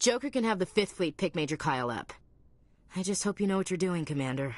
Joker can have the 5th Fleet pick Major Kyle up. I just hope you know what you're doing, Commander.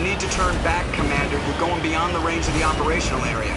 You need to turn back, Commander. You're going beyond the range of the operational area.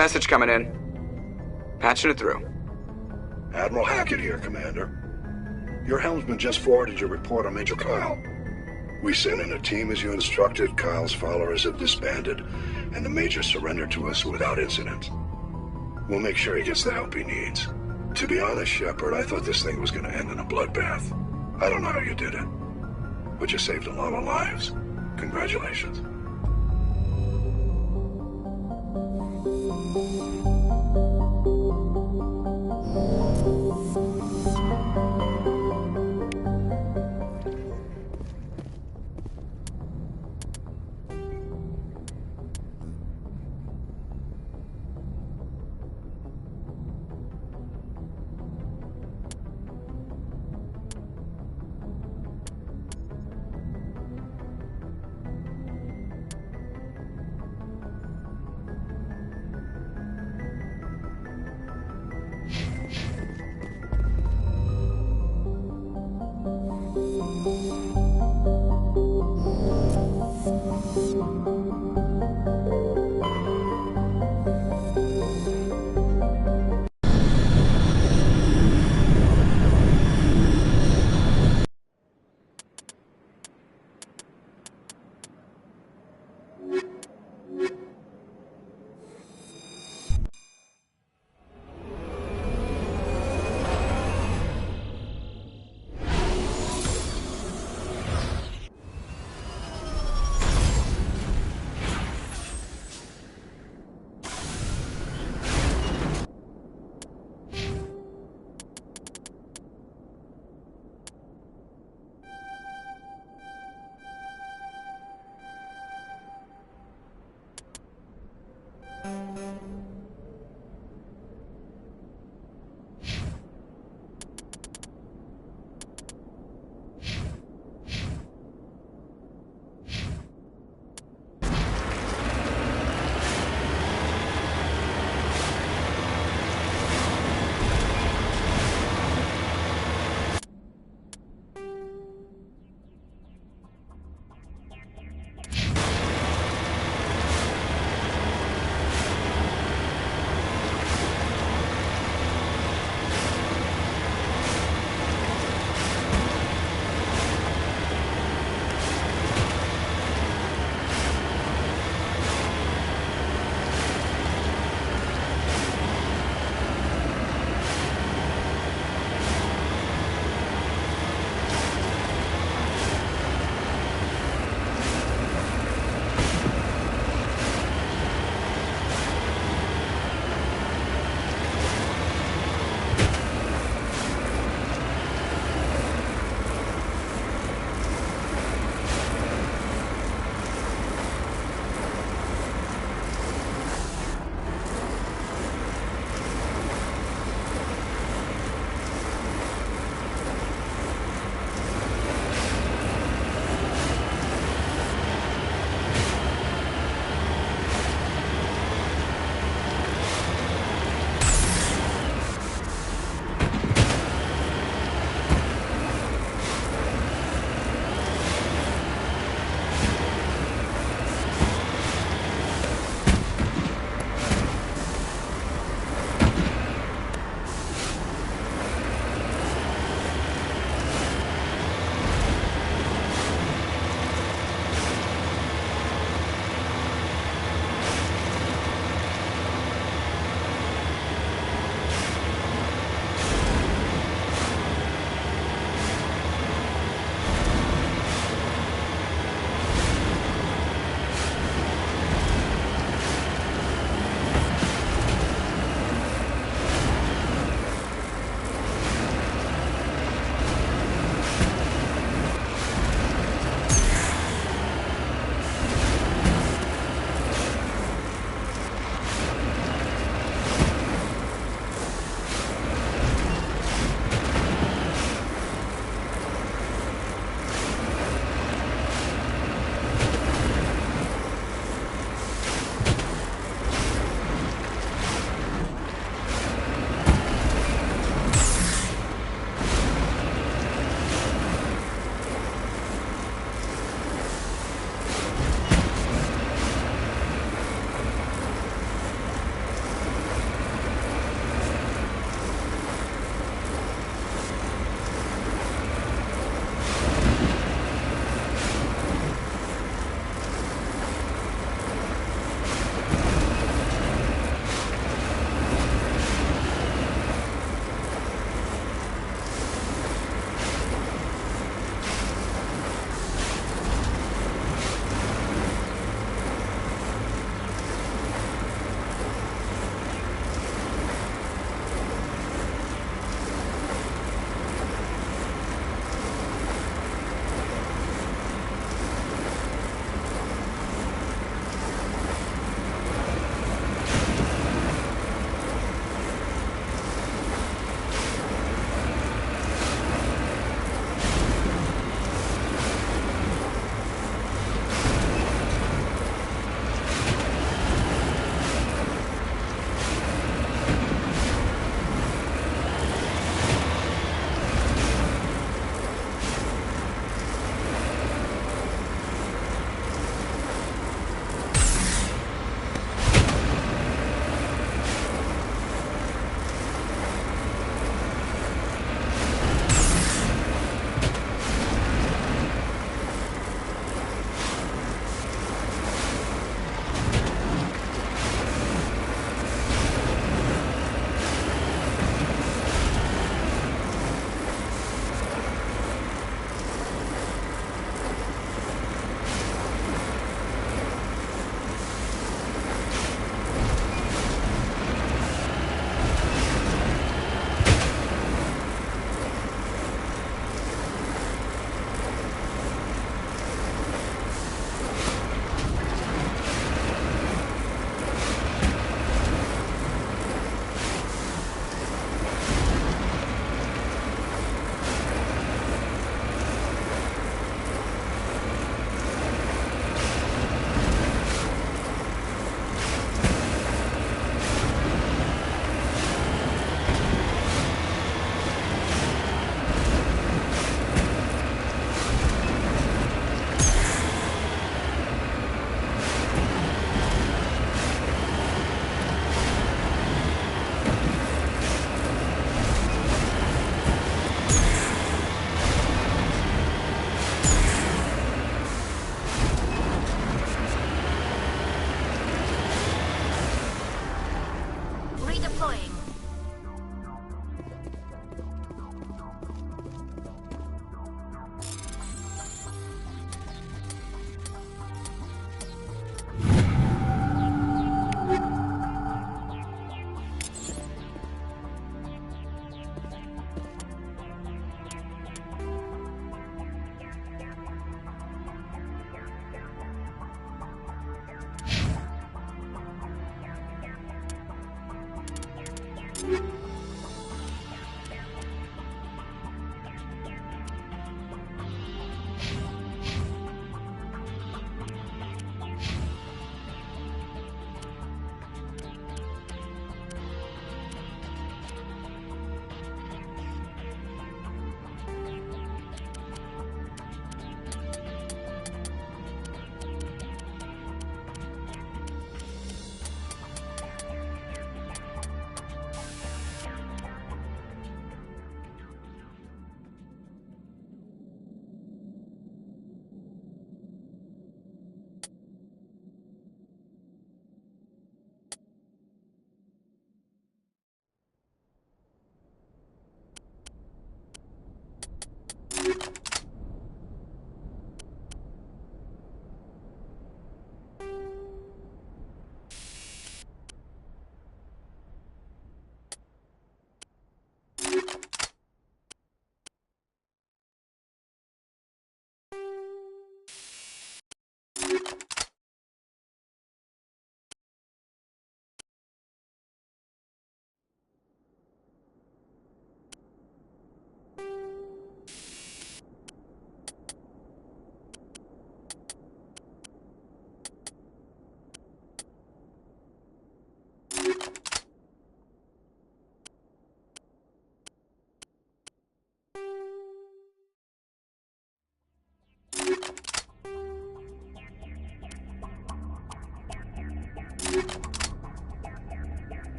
Message coming in. Patching it through. Admiral Hackett here, Commander. Your helmsman just forwarded your report on Major Kyle. We sent in a team as you instructed. Kyle's followers have disbanded, and the Major surrendered to us without incident. We'll make sure he gets the help he needs. To be honest, Shepard, I thought this thing was going to end in a bloodbath. I don't know how you did it, but you saved a lot of lives. Congratulations. Deploying.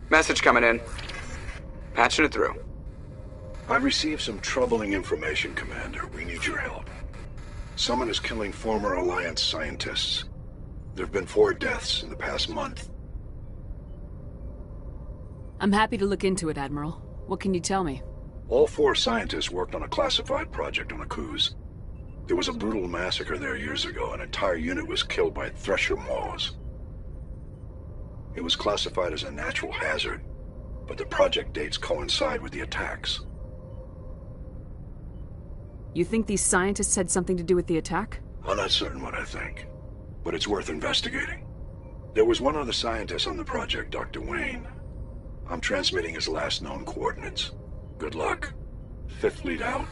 Message coming in. Patching it through. I've received some troubling information, Commander. We need your help. Someone is killing former Alliance scientists. There have been 4 deaths in the past month. I'm happy to look into it, Admiral. What can you tell me? All 4 scientists worked on a classified project on Akuz. There was a brutal massacre there years ago. An entire unit was killed by thresher maws. It was classified as a natural hazard, but the project dates coincide with the attacks. You think these scientists had something to do with the attack? I'm not certain what I think, but it's worth investigating. There was one other scientist on the project, Dr. Wayne. I'm transmitting his last known coordinates. Good luck. 5th lead out.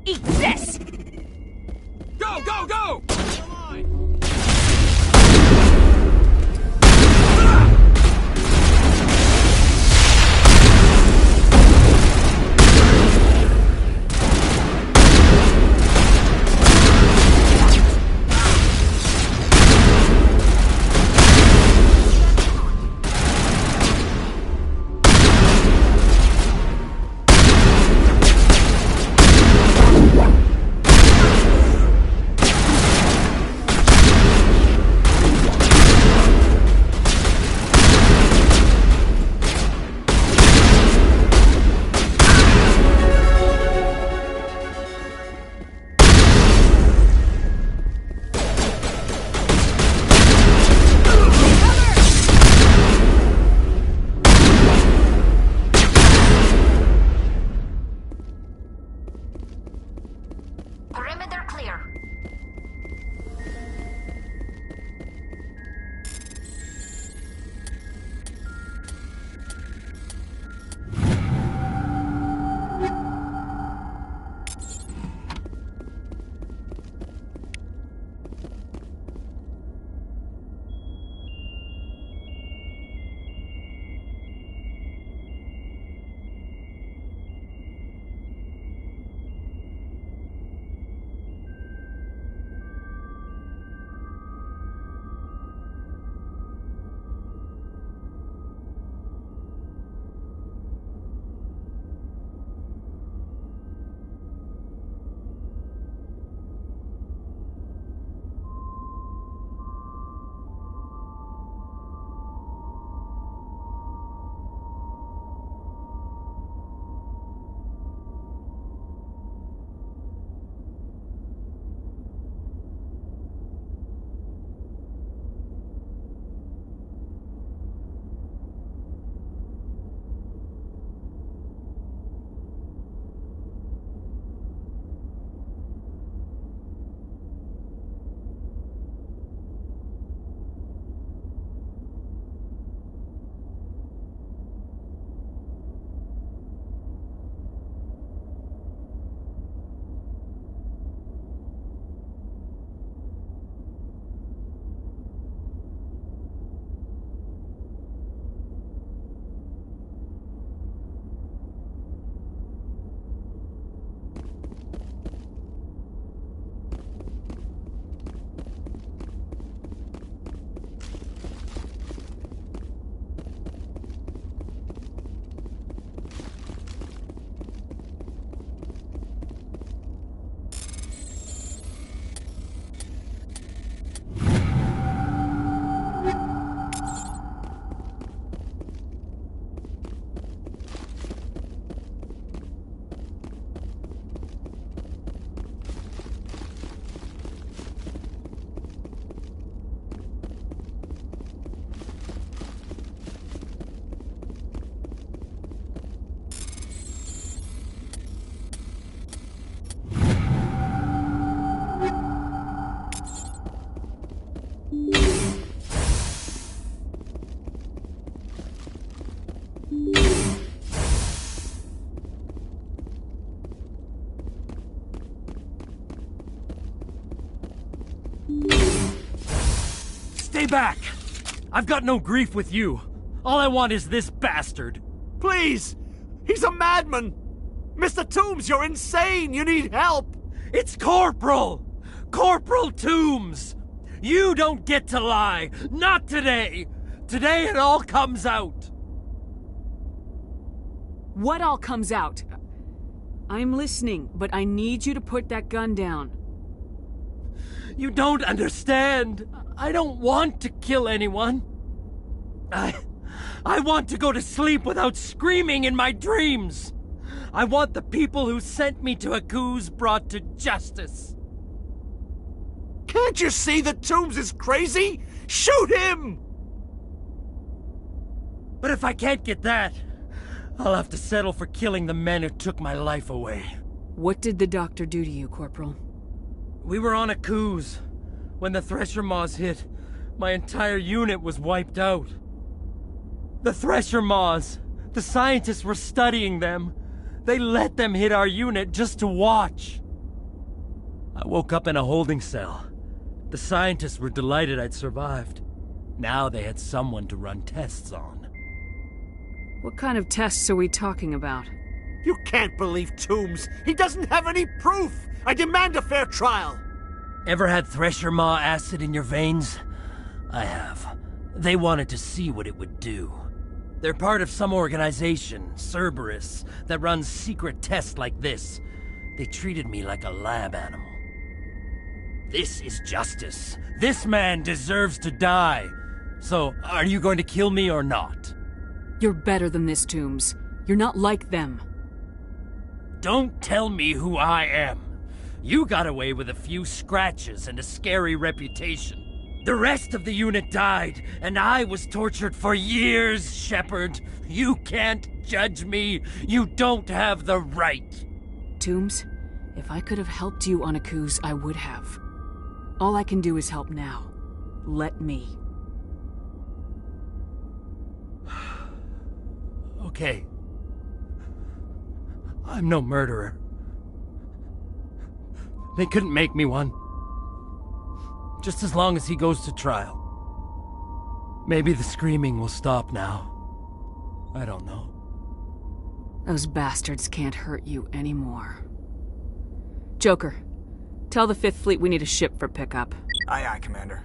Eat this! Go, go, go! Perimeter clear. Stay back! I've got no grief with you. All I want is this bastard. Please! He's a madman! Mr. Toombs, you're insane! You need help! It's Corporal! Corporal Toombs! You don't get to lie! Not today! Today it all comes out! What all comes out? I'm listening, but I need you to put that gun down. You don't understand! I don't want to kill anyone. I want to go to sleep without screaming in my dreams! I want the people who sent me to Akuz brought to justice. Can't you see that Toombs is crazy? Shoot him! But if I can't get that, I'll have to settle for killing the men who took my life away. What did the doctor do to you, Corporal? We were on a cruise. When the Thresher Maws hit, my entire unit was wiped out. The Thresher Maws, the scientists were studying them. They let them hit our unit just to watch. I woke up in a holding cell. The scientists were delighted I'd survived. Now they had someone to run tests on. What kind of tests are we talking about? You can't believe Toombs. He doesn't have any proof. I demand a fair trial. Ever had Thresher Maw acid in your veins? I have. They wanted to see what it would do. They're part of some organization, Cerberus, that runs secret tests like this. They treated me like a lab animal. This is justice. This man deserves to die. So, are you going to kill me or not? You're better than this, Toombs. You're not like them. Don't tell me who I am. You got away with a few scratches and a scary reputation. The rest of the unit died, and I was tortured for years, Shepard. You can't judge me. You don't have the right. Toombs, if I could have helped you on Akuz, I would have. All I can do is help now. Let me. Okay. I'm no murderer. They couldn't make me one. Just as long as he goes to trial. Maybe the screaming will stop now. I don't know. Those bastards can't hurt you anymore. Joker, tell the Fifth Fleet we need a ship for pickup. Aye, aye, Commander.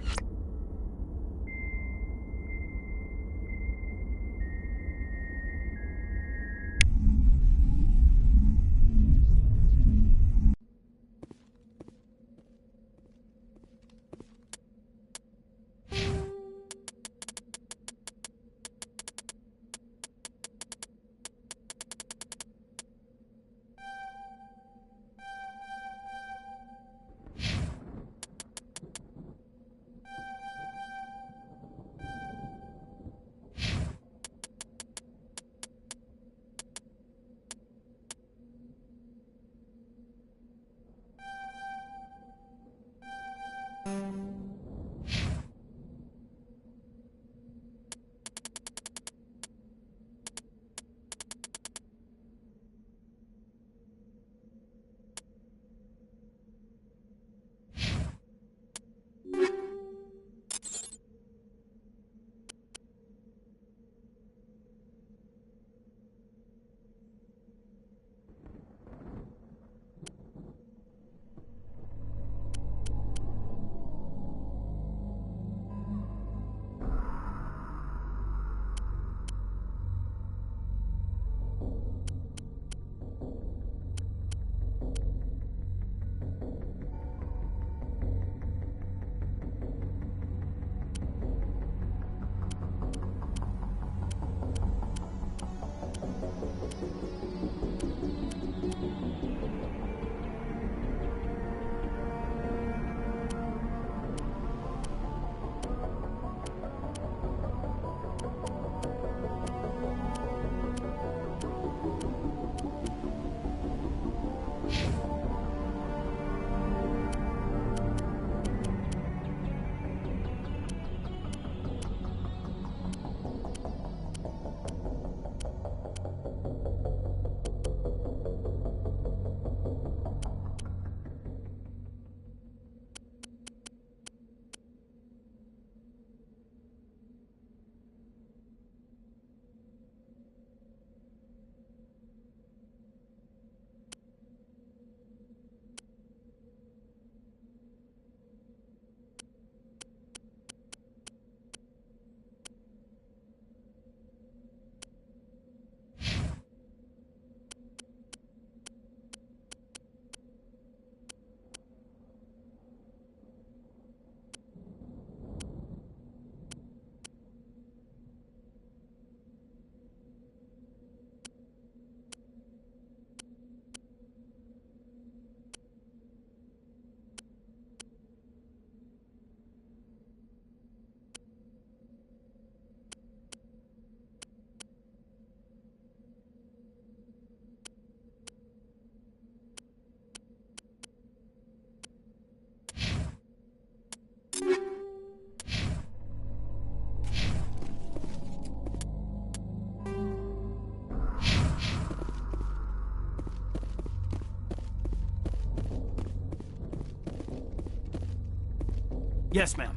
Yes, ma'am.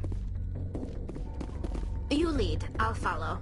You lead. I'll follow.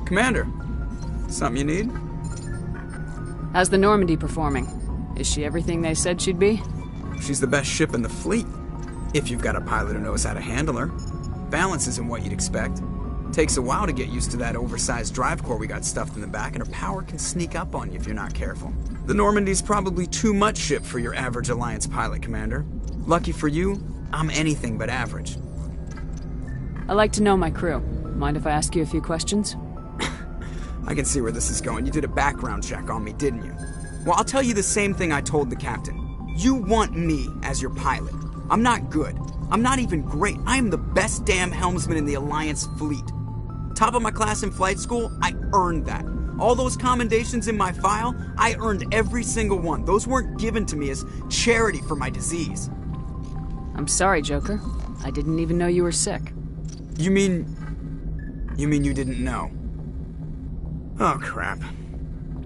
Commander, something you need? How's the Normandy performing? Is she everything they said she'd be? She's the best ship in the fleet. If you've got a pilot who knows how to handle her. Balance isn't what you'd expect. Takes a while to get used to that oversized drive core we got stuffed in the back, and her power can sneak up on you if you're not careful. The Normandy's probably too much ship for your average Alliance pilot, Commander. Lucky for you, I'm anything but average. I like to know my crew. Mind if I ask you a few questions? I can see where this is going. You did a background check on me, didn't you? Well, I'll tell you the same thing I told the captain. You want me as your pilot. I'm not good. I'm not even great. I am the best damn helmsman in the Alliance fleet. Top of my class in flight school, I earned that. All those commendations in my file, I earned every single one. Those weren't given to me as charity for my disease. I'm sorry, Joker. I didn't even know you were sick. You mean you didn't know? Oh, crap.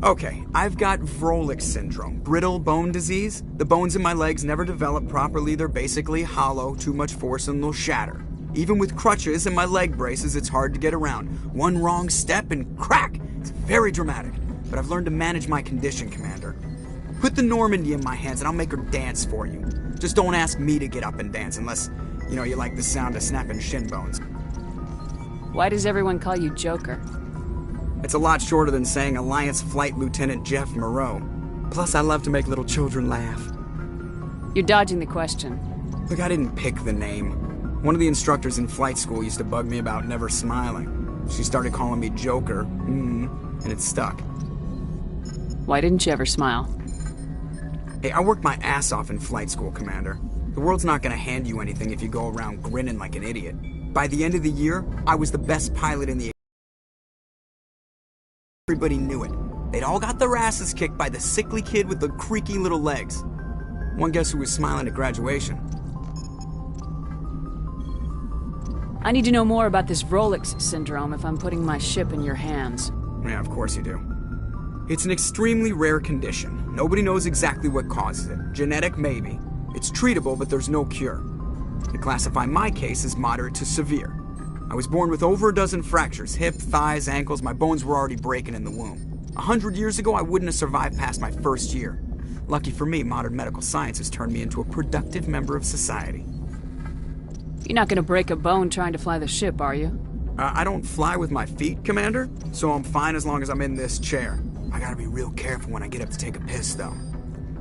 Okay, I've got Vrolik syndrome, brittle bone disease. The bones in my legs never develop properly. They're basically hollow, too much force and they'll shatter. Even with crutches and my leg braces, it's hard to get around. One wrong step and crack! It's very dramatic, but I've learned to manage my condition, Commander. Put the Normandy in my hands and I'll make her dance for you. Just don't ask me to get up and dance unless, you like the sound of snapping shin bones. Why does everyone call you Joker? It's a lot shorter than saying Alliance Flight Lieutenant Jeff Moreau. Plus, I love to make little children laugh. You're dodging the question. Look, I didn't pick the name. One of the instructors in flight school used to bug me about never smiling. She started calling me Joker, and it stuck. Why didn't you ever smile? Hey, I worked my ass off in flight school, Commander. The world's not gonna hand you anything if you go around grinning like an idiot. By the end of the year, I was the best pilot in the... Everybody knew it. They'd all got their asses kicked by the sickly kid with the creaky little legs. One guess who was smiling at graduation? I need to know more about this Vrolik syndrome if I'm putting my ship in your hands. Yeah, of course you do. It's an extremely rare condition. Nobody knows exactly what causes it. Genetic, maybe. It's treatable, but there's no cure. They classify my case as moderate to severe. I was born with over a dozen fractures, hip, thighs, ankles. My bones were already breaking in the womb. 100 years ago, I wouldn't have survived past my first year. Lucky for me, modern medical science has turned me into a productive member of society. You're not gonna break a bone trying to fly the ship, are you? I don't fly with my feet, Commander, so I'm fine as long as I'm in this chair. I gotta be real careful when I get up to take a piss, though.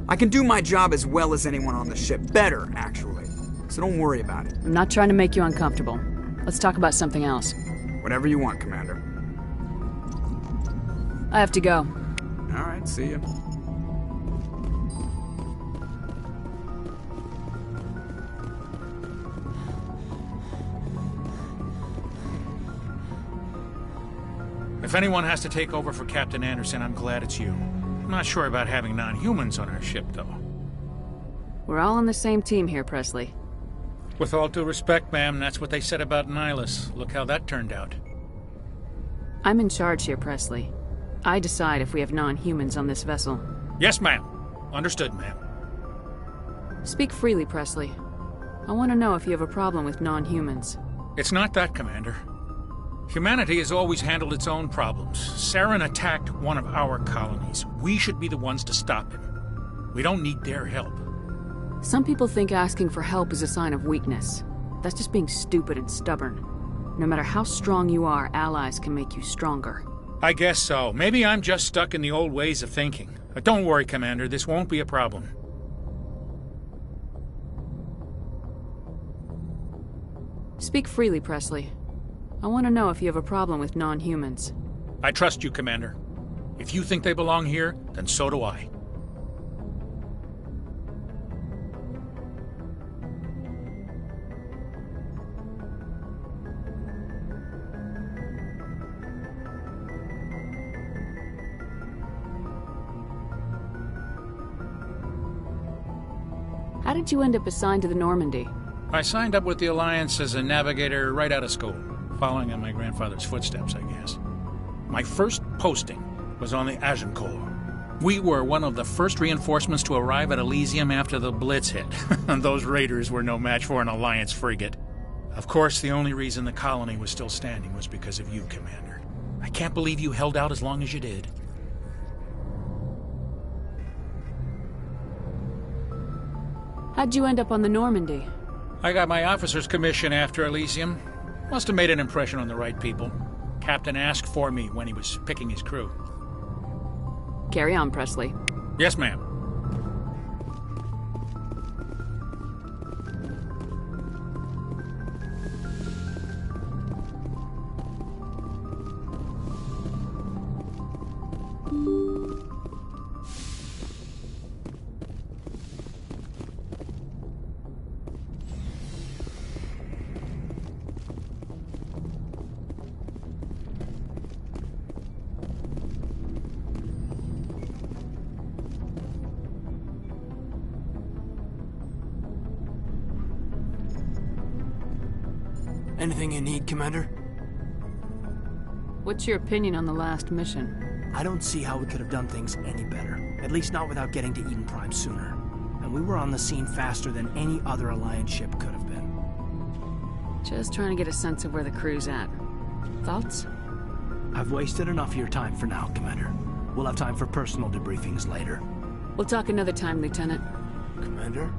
I can do my job as well as anyone on the ship. Better, actually. So don't worry about it. I'm not trying to make you uncomfortable. Let's talk about something else. Whatever you want, Commander. I have to go. All right, see ya. If anyone has to take over for Captain Anderson, I'm glad it's you. I'm not sure about having non-humans on our ship, though. We're all on the same team here, Presley. With all due respect, ma'am, that's what they said about Nihilus. Look how that turned out. I'm in charge here, Presley. I decide if we have non-humans on this vessel. Yes, ma'am. Understood, ma'am. Speak freely, Presley. I want to know if you have a problem with non-humans. It's not that, Commander. Humanity has always handled its own problems. Saren attacked one of our colonies. We should be the ones to stop him. We don't need their help. Some people think asking for help is a sign of weakness. That's just being stupid and stubborn. No matter how strong you are, allies can make you stronger. I guess so. Maybe I'm just stuck in the old ways of thinking. But don't worry, Commander. This won't be a problem. Speak freely, Presley. I want to know if you have a problem with non-humans. I trust you, Commander. If you think they belong here, then so do I. How did you end up assigned to the Normandy? I signed up with the Alliance as a navigator right out of school, following in my grandfather's footsteps, I guess. My first posting was on the Agincourt. We were one of the first reinforcements to arrive at Elysium after the Blitz hit. Those raiders were no match for an Alliance frigate. Of course, the only reason the colony was still standing was because of you, Commander. I can't believe you held out as long as you did. How'd you end up on the Normandy? I got my officer's commission after Elysium. Must have made an impression on the right people. Captain asked for me when he was picking his crew. Carry on, Presley. Yes, ma'am. Anything you need, Commander? What's your opinion on the last mission? I don't see how we could have done things any better. At least not without getting to Eden Prime sooner. And we were on the scene faster than any other Alliance ship could have been. Just trying to get a sense of where the crew's at. Thoughts? I've wasted enough of your time for now, Commander. We'll have time for personal debriefings later. We'll talk another time, Lieutenant. Commander?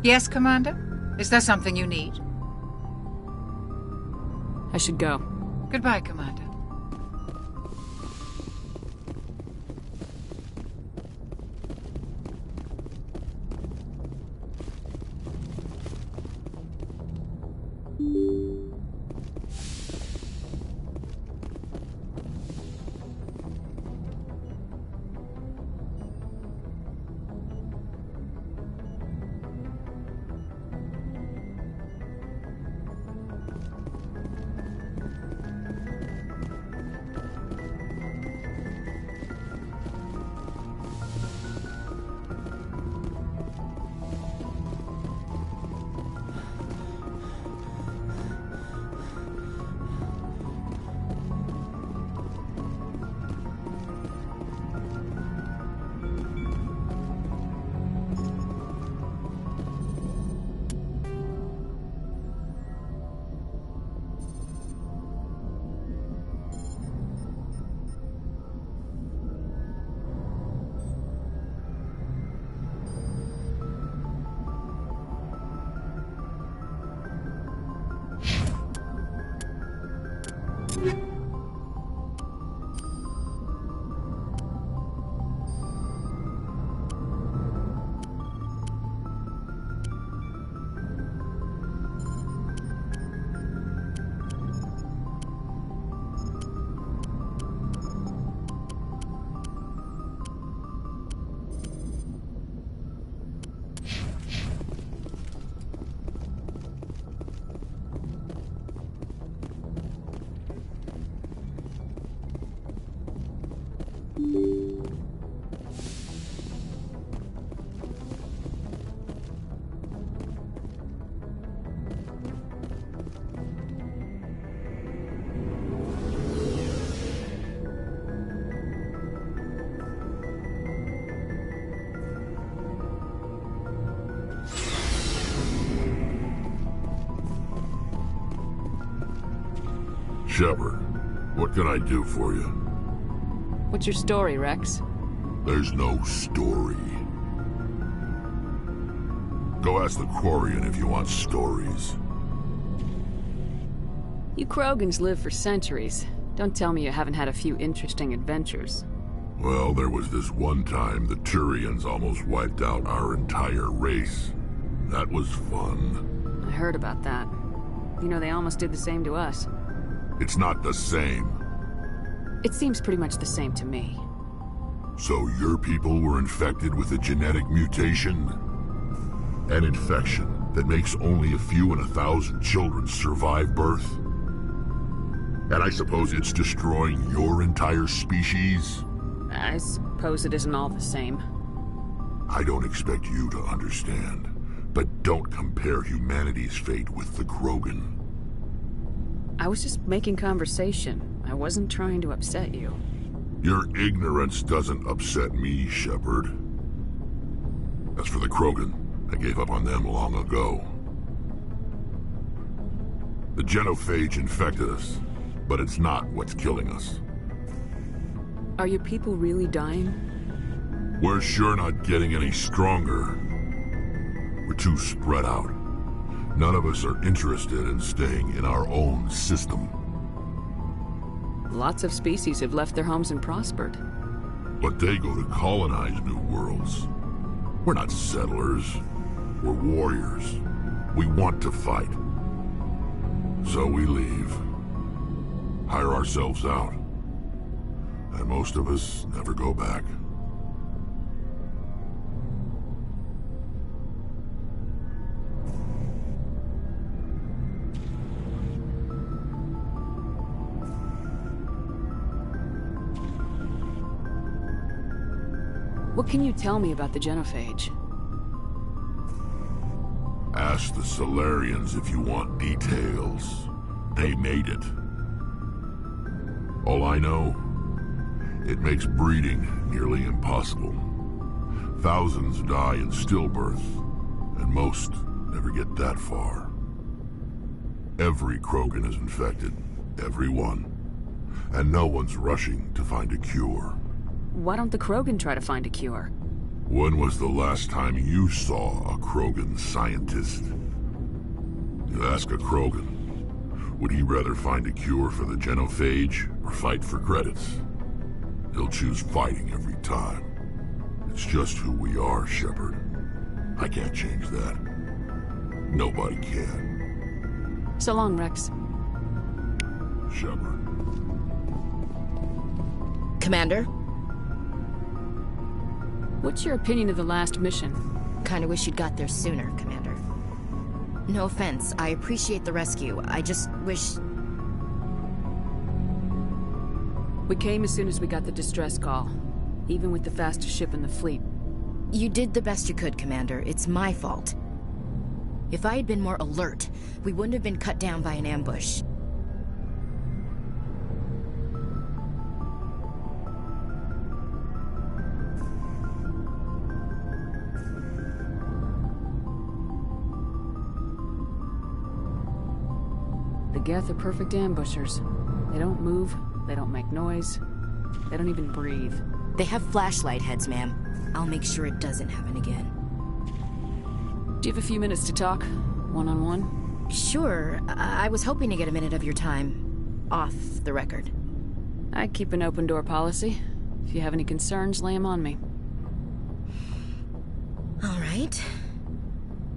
Yes, Commander? Is there something you need? I should go. Goodbye, Commander. Shepard, what can I do for you? What's your story, Rex? There's no story. Go ask the Quarian if you want stories. You Krogans live for centuries. Don't tell me you haven't had a few interesting adventures. Well, there was this one time the Turians almost wiped out our entire race. That was fun. I heard about that. You know, they almost did the same to us. It's not the same. It seems pretty much the same to me. So your people were infected with a genetic mutation? An infection that makes only a few in 1,000 children survive birth? And I suppose it's destroying your entire species? I suppose it isn't all the same. I don't expect you to understand, but don't compare humanity's fate with the Krogan. I was just making conversation. I wasn't trying to upset you. Your ignorance doesn't upset me, Shepard. As for the Krogan, I gave up on them long ago. The genophage infected us, but it's not what's killing us. Are your people really dying? We're sure not getting any stronger. We're too spread out. None of us are interested in staying in our own system. Lots of species have left their homes and prospered. But they go to colonize new worlds. We're not settlers. We're warriors. We want to fight. So we leave. Hire ourselves out. And most of us never go back. What can you tell me about the genophage? Ask the Solarians if you want details. They made it. All I know, it makes breeding nearly impossible. Thousands die in stillbirth, and most never get that far. Every Krogan is infected, every one. And no one's rushing to find a cure. Why don't the Krogan try to find a cure? When was the last time you saw a Krogan scientist? You ask a Krogan, would he rather find a cure for the genophage or fight for credits? He'll choose fighting every time. It's just who we are, Shepard. I can't change that. Nobody can. So long, Rex. Shepard. Commander? What's your opinion of the last mission? Kinda wish you'd got there sooner, Commander. No offense, I appreciate the rescue. I just wish... We came as soon as we got the distress call, even with the fastest ship in the fleet. You did the best you could, Commander. It's my fault. If I had been more alert, we wouldn't have been cut down by an ambush. The Geth are perfect ambushers. They don't move, they don't make noise, they don't even breathe. They have flashlight heads, ma'am. I'll make sure it doesn't happen again. Do you have a few minutes to talk? One-on-one? Sure. I was hoping to get a minute of your time off the record. I keep an open door policy. If you have any concerns, lay them on me. All right.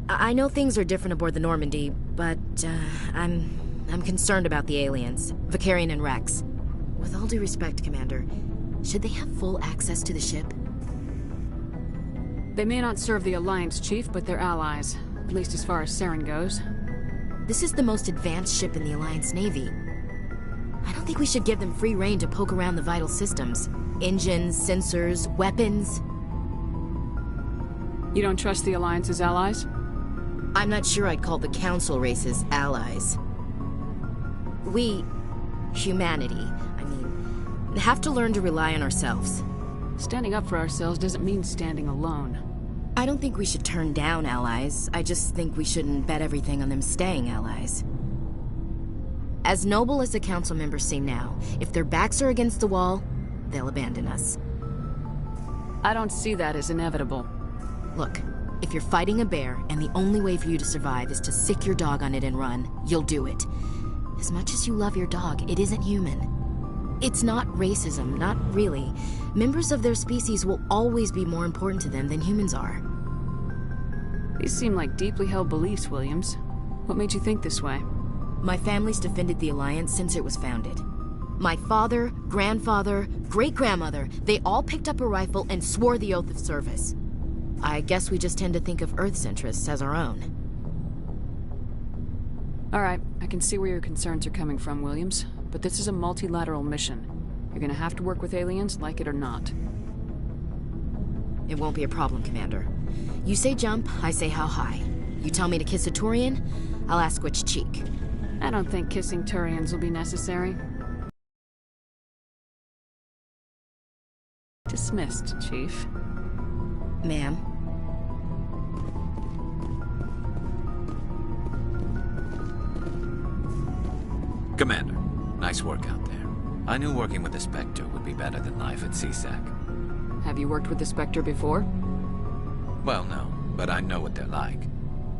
I know things are different aboard the Normandy, but I'm concerned about the aliens, Vicarian and Rex. With all due respect, Commander, should they have full access to the ship? They may not serve the Alliance, Chief, but they're allies. At least as far as Saren goes. This is the most advanced ship in the Alliance Navy. I don't think we should give them free rein to poke around the vital systems. Engines, sensors, weapons. You don't trust the Alliance's allies? I'm not sure I'd call the Council races allies. We, humanity, have to learn to rely on ourselves. Standing up for ourselves doesn't mean standing alone. I don't think we should turn down allies. I just think we shouldn't bet everything on them staying allies. As noble as the Council members seem now, if their backs are against the wall, they'll abandon us. I don't see that as inevitable. Look, if you're fighting a bear and the only way for you to survive is to sick your dog on it and run, you'll do it. As much as you love your dog, it isn't human. It's not racism, not really. Members of their species will always be more important to them than humans are. These seem like deeply held beliefs, Williams. What made you think this way? My family's defended the Alliance since it was founded. My father, grandfather, great-grandmother, they all picked up a rifle and swore the oath of service. I guess we just tend to think of Earth's interests as our own. Alright, I can see where your concerns are coming from, Williams. But this is a multilateral mission. You're gonna have to work with aliens, like it or not. It won't be a problem, Commander. You say jump, I say how high. You tell me to kiss a Turian, I'll ask which cheek. I don't think kissing Turians will be necessary. Dismissed, Chief. Ma'am. Commander, nice work out there. I knew working with the Spectre would be better than life at CSEC. Have you worked with the Spectre before? Well, no, but I know what they're like.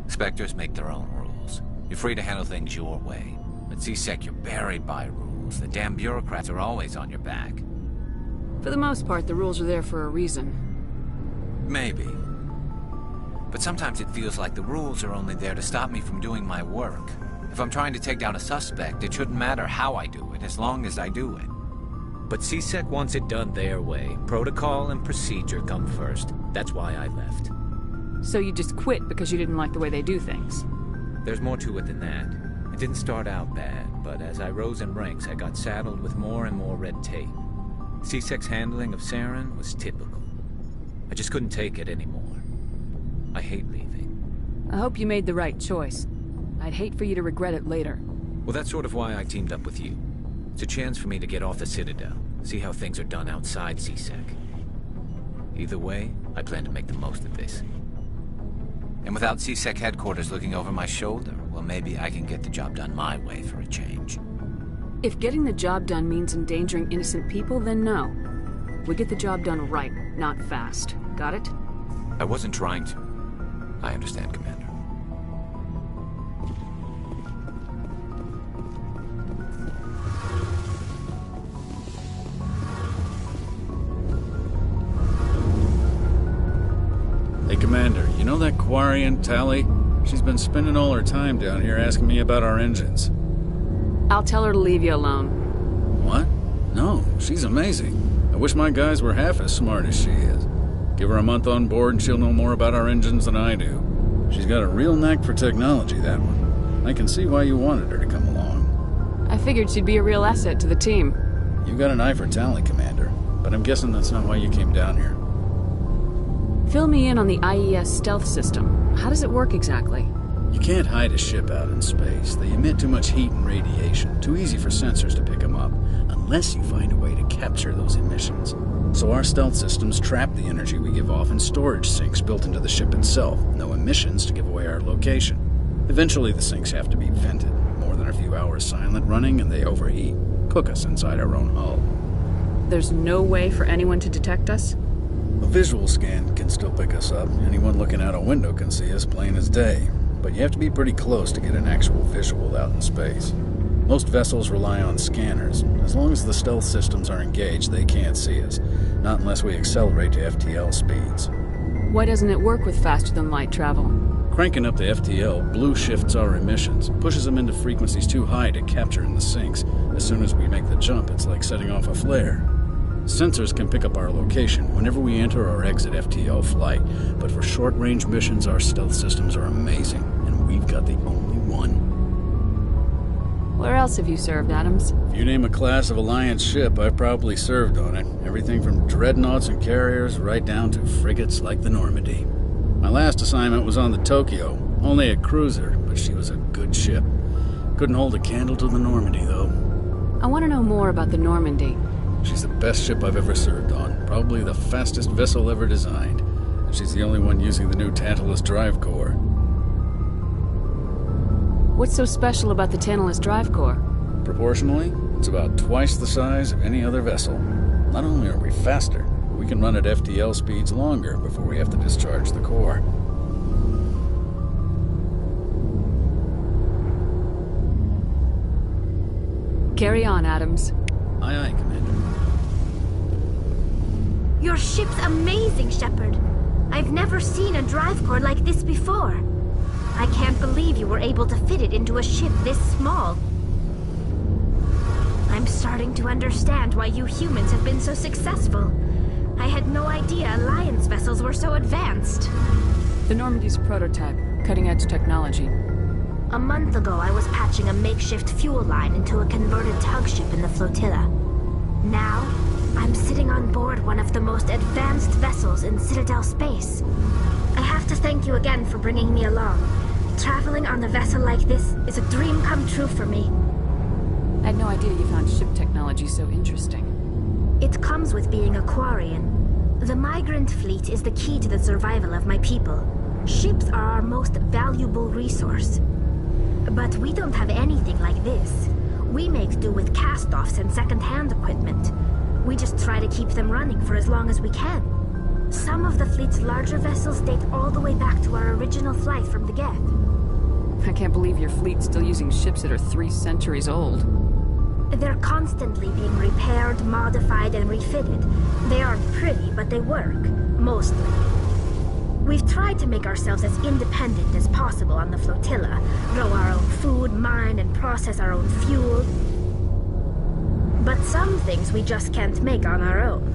Spectres make their own rules. You're free to handle things your way. At CSEC, you're buried by rules. The damn bureaucrats are always on your back. For the most part, the rules are there for a reason. Maybe. But sometimes it feels like the rules are only there to stop me from doing my work. If I'm trying to take down a suspect, it shouldn't matter how I do it, as long as I do it. But CSEC wants it done their way. Protocol and procedure come first. That's why I left. So you just quit because you didn't like the way they do things? There's more to it than that. It didn't start out bad, but as I rose in ranks, I got saddled with more and more red tape. CSEC's handling of Saren was typical. I just couldn't take it anymore. I hate leaving. I hope you made the right choice. I'd hate for you to regret it later. Well, that's sort of why I teamed up with you. It's a chance for me to get off the Citadel, see how things are done outside CSEC. Either way, I plan to make the most of this. And without CSEC headquarters looking over my shoulder, well, maybe I can get the job done my way for a change. If getting the job done means endangering innocent people, then no. We get the job done right, not fast. Got it? I wasn't trying to. I understand, Commander. Hey, Commander, you know that Quarian, Tally? She's been spending all her time down here asking me about our engines. I'll tell her to leave you alone. What? No, she's amazing. I wish my guys were half as smart as she is. Give her a month on board and she'll know more about our engines than I do. She's got a real knack for technology, that one. I can see why you wanted her to come along. I figured she'd be a real asset to the team. You got an eye for Tally, Commander, but I'm guessing that's not why you came down here. Fill me in on the IES stealth system. How does it work exactly? You can't hide a ship out in space. They emit too much heat and radiation. Too easy for sensors to pick them up, unless you find a way to capture those emissions. So our stealth systems trap the energy we give off in storage sinks built into the ship itself. No emissions to give away our location. Eventually the sinks have to be vented. More than a few hours silent running and they overheat. Cook us inside our own hull. There's no way for anyone to detect us? A visual scan can still pick us up. Anyone looking out a window can see us plain as day. But you have to be pretty close to get an actual visual out in space. Most vessels rely on scanners. As long as the stealth systems are engaged, they can't see us. Not unless we accelerate to FTL speeds. Why doesn't it work with faster-than-light travel? Cranking up the FTL blue shifts our emissions, pushes them into frequencies too high to capture in the sinks. As soon as we make the jump, it's like setting off a flare. Sensors can pick up our location whenever we enter or exit FTL flight, but for short-range missions, our stealth systems are amazing, and we've got the only one. Where else have you served, Adams? If you name a class of Alliance ship, I've probably served on it. Everything from dreadnoughts and carriers right down to frigates like the Normandy. My last assignment was on the Tokyo, only a cruiser, but she was a good ship. Couldn't hold a candle to the Normandy, though. I want to know more about the Normandy. She's the best ship I've ever served on, probably the fastest vessel ever designed. And she's the only one using the new Tantalus drive core. What's so special about the Tantalus drive core? Proportionally, it's about twice the size of any other vessel. Not only are we faster, but we can run at FTL speeds longer before we have to discharge the core. Carry on, Adams. Aye, aye, Commander. Your ship's amazing, Shepard. I've never seen a drive core like this before. I can't believe you were able to fit it into a ship this small. I'm starting to understand why you humans have been so successful. I had no idea Alliance vessels were so advanced. The Normandy's a prototype, cutting-edge technology. A month ago, I was patching a makeshift fuel line into a converted tug ship in the flotilla. Now, I'm sitting on board one of the most advanced vessels in Citadel space. I have to thank you again for bringing me along. Traveling on a vessel like this is a dream come true for me. I had no idea you found ship technology so interesting. It comes with being a Quarian. The migrant fleet is the key to the survival of my people. Ships are our most valuable resource. But we don't have anything like this. We make do with cast-offs and second-hand equipment. We just try to keep them running for as long as we can. Some of the fleet's larger vessels date all the way back to our original flight from the Geth. I can't believe your fleet's still using ships that are 3 centuries old. They're constantly being repaired, modified, and refitted. They aren't pretty, but they work. Mostly. We've tried to make ourselves as independent as possible on the flotilla. Grow our own food, mine, and process our own fuel. But some things we just can't make on our own.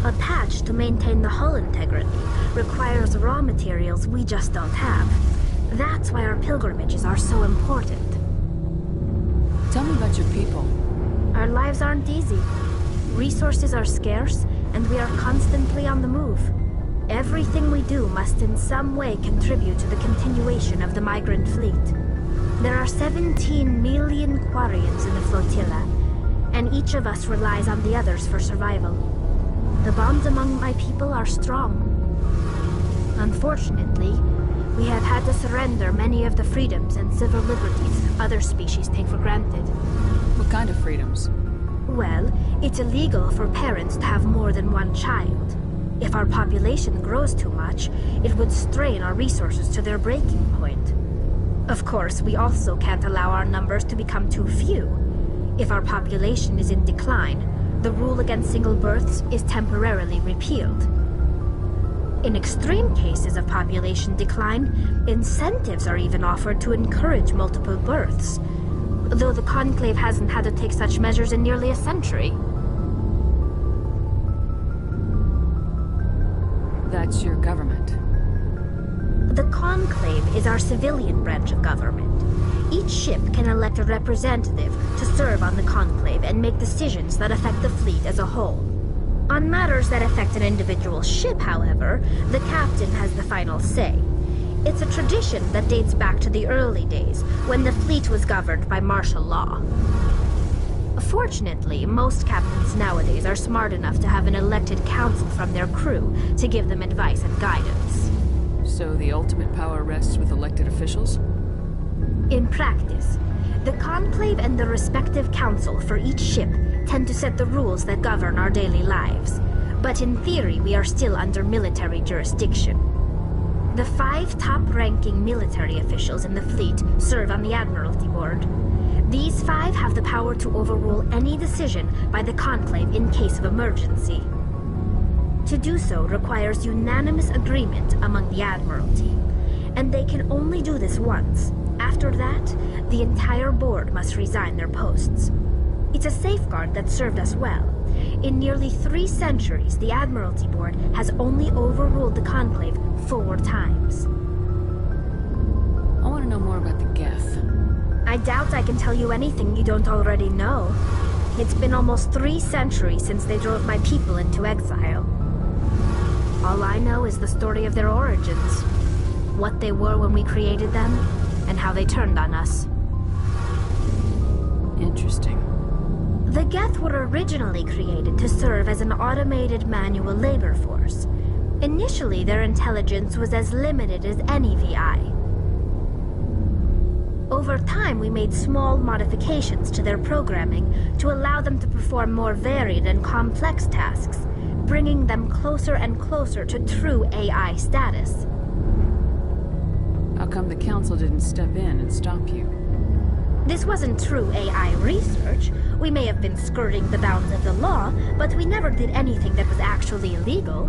A patch to maintain the hull integrity requires raw materials we just don't have. That's why our pilgrimages are so important. Tell me about your people. Our lives aren't easy. Resources are scarce, and we are constantly on the move. Everything we do must in some way contribute to the continuation of the migrant fleet. There are 17 million Quarians in the flotilla, and each of us relies on the others for survival. The bonds among my people are strong. Unfortunately, we have had to surrender many of the freedoms and civil liberties other species take for granted. What kind of freedoms? Well, it's illegal for parents to have more than one child. If our population grows too much, it would strain our resources to their breaking point. Of course, we also can't allow our numbers to become too few. If our population is in decline, the rule against single births is temporarily repealed. In extreme cases of population decline, incentives are even offered to encourage multiple births, though the Conclave hasn't had to take such measures in nearly a century. That's your government. The Conclave is our civilian branch of government. Each ship can elect a representative to serve on the Conclave and make decisions that affect the fleet as a whole. On matters that affect an individual ship, however, the captain has the final say. It's a tradition that dates back to the early days, when the fleet was governed by martial law. Fortunately, most captains nowadays are smart enough to have an elected council from their crew to give them advice and guidance. So the ultimate power rests with elected officials? In practice, the Conclave and the respective council for each ship tend to set the rules that govern our daily lives. But in theory, we are still under military jurisdiction. The 5 top-ranking military officials in the fleet serve on the Admiralty Board. These 5 have the power to overrule any decision by the Conclave in case of emergency. To do so requires unanimous agreement among the Admiralty, and they can only do this once. After that, the entire board must resign their posts. It's a safeguard that served us well. In nearly 3 centuries, the Admiralty Board has only overruled the Conclave 4 times. I want to know more about the Geth. I doubt I can tell you anything you don't already know. It's been almost 3 centuries since they drove my people into exile. All I know is the story of their origins, what they were when we created them, and how they turned on us. Interesting. The Geth were originally created to serve as an automated manual labor force. Initially, their intelligence was as limited as any VI. Over time, we made small modifications to their programming to allow them to perform more varied and complex tasks, bringing them closer and closer to true AI status. How come the Council didn't step in and stop you? This wasn't true AI research. We may have been skirting the bounds of the law, but we never did anything that was actually illegal.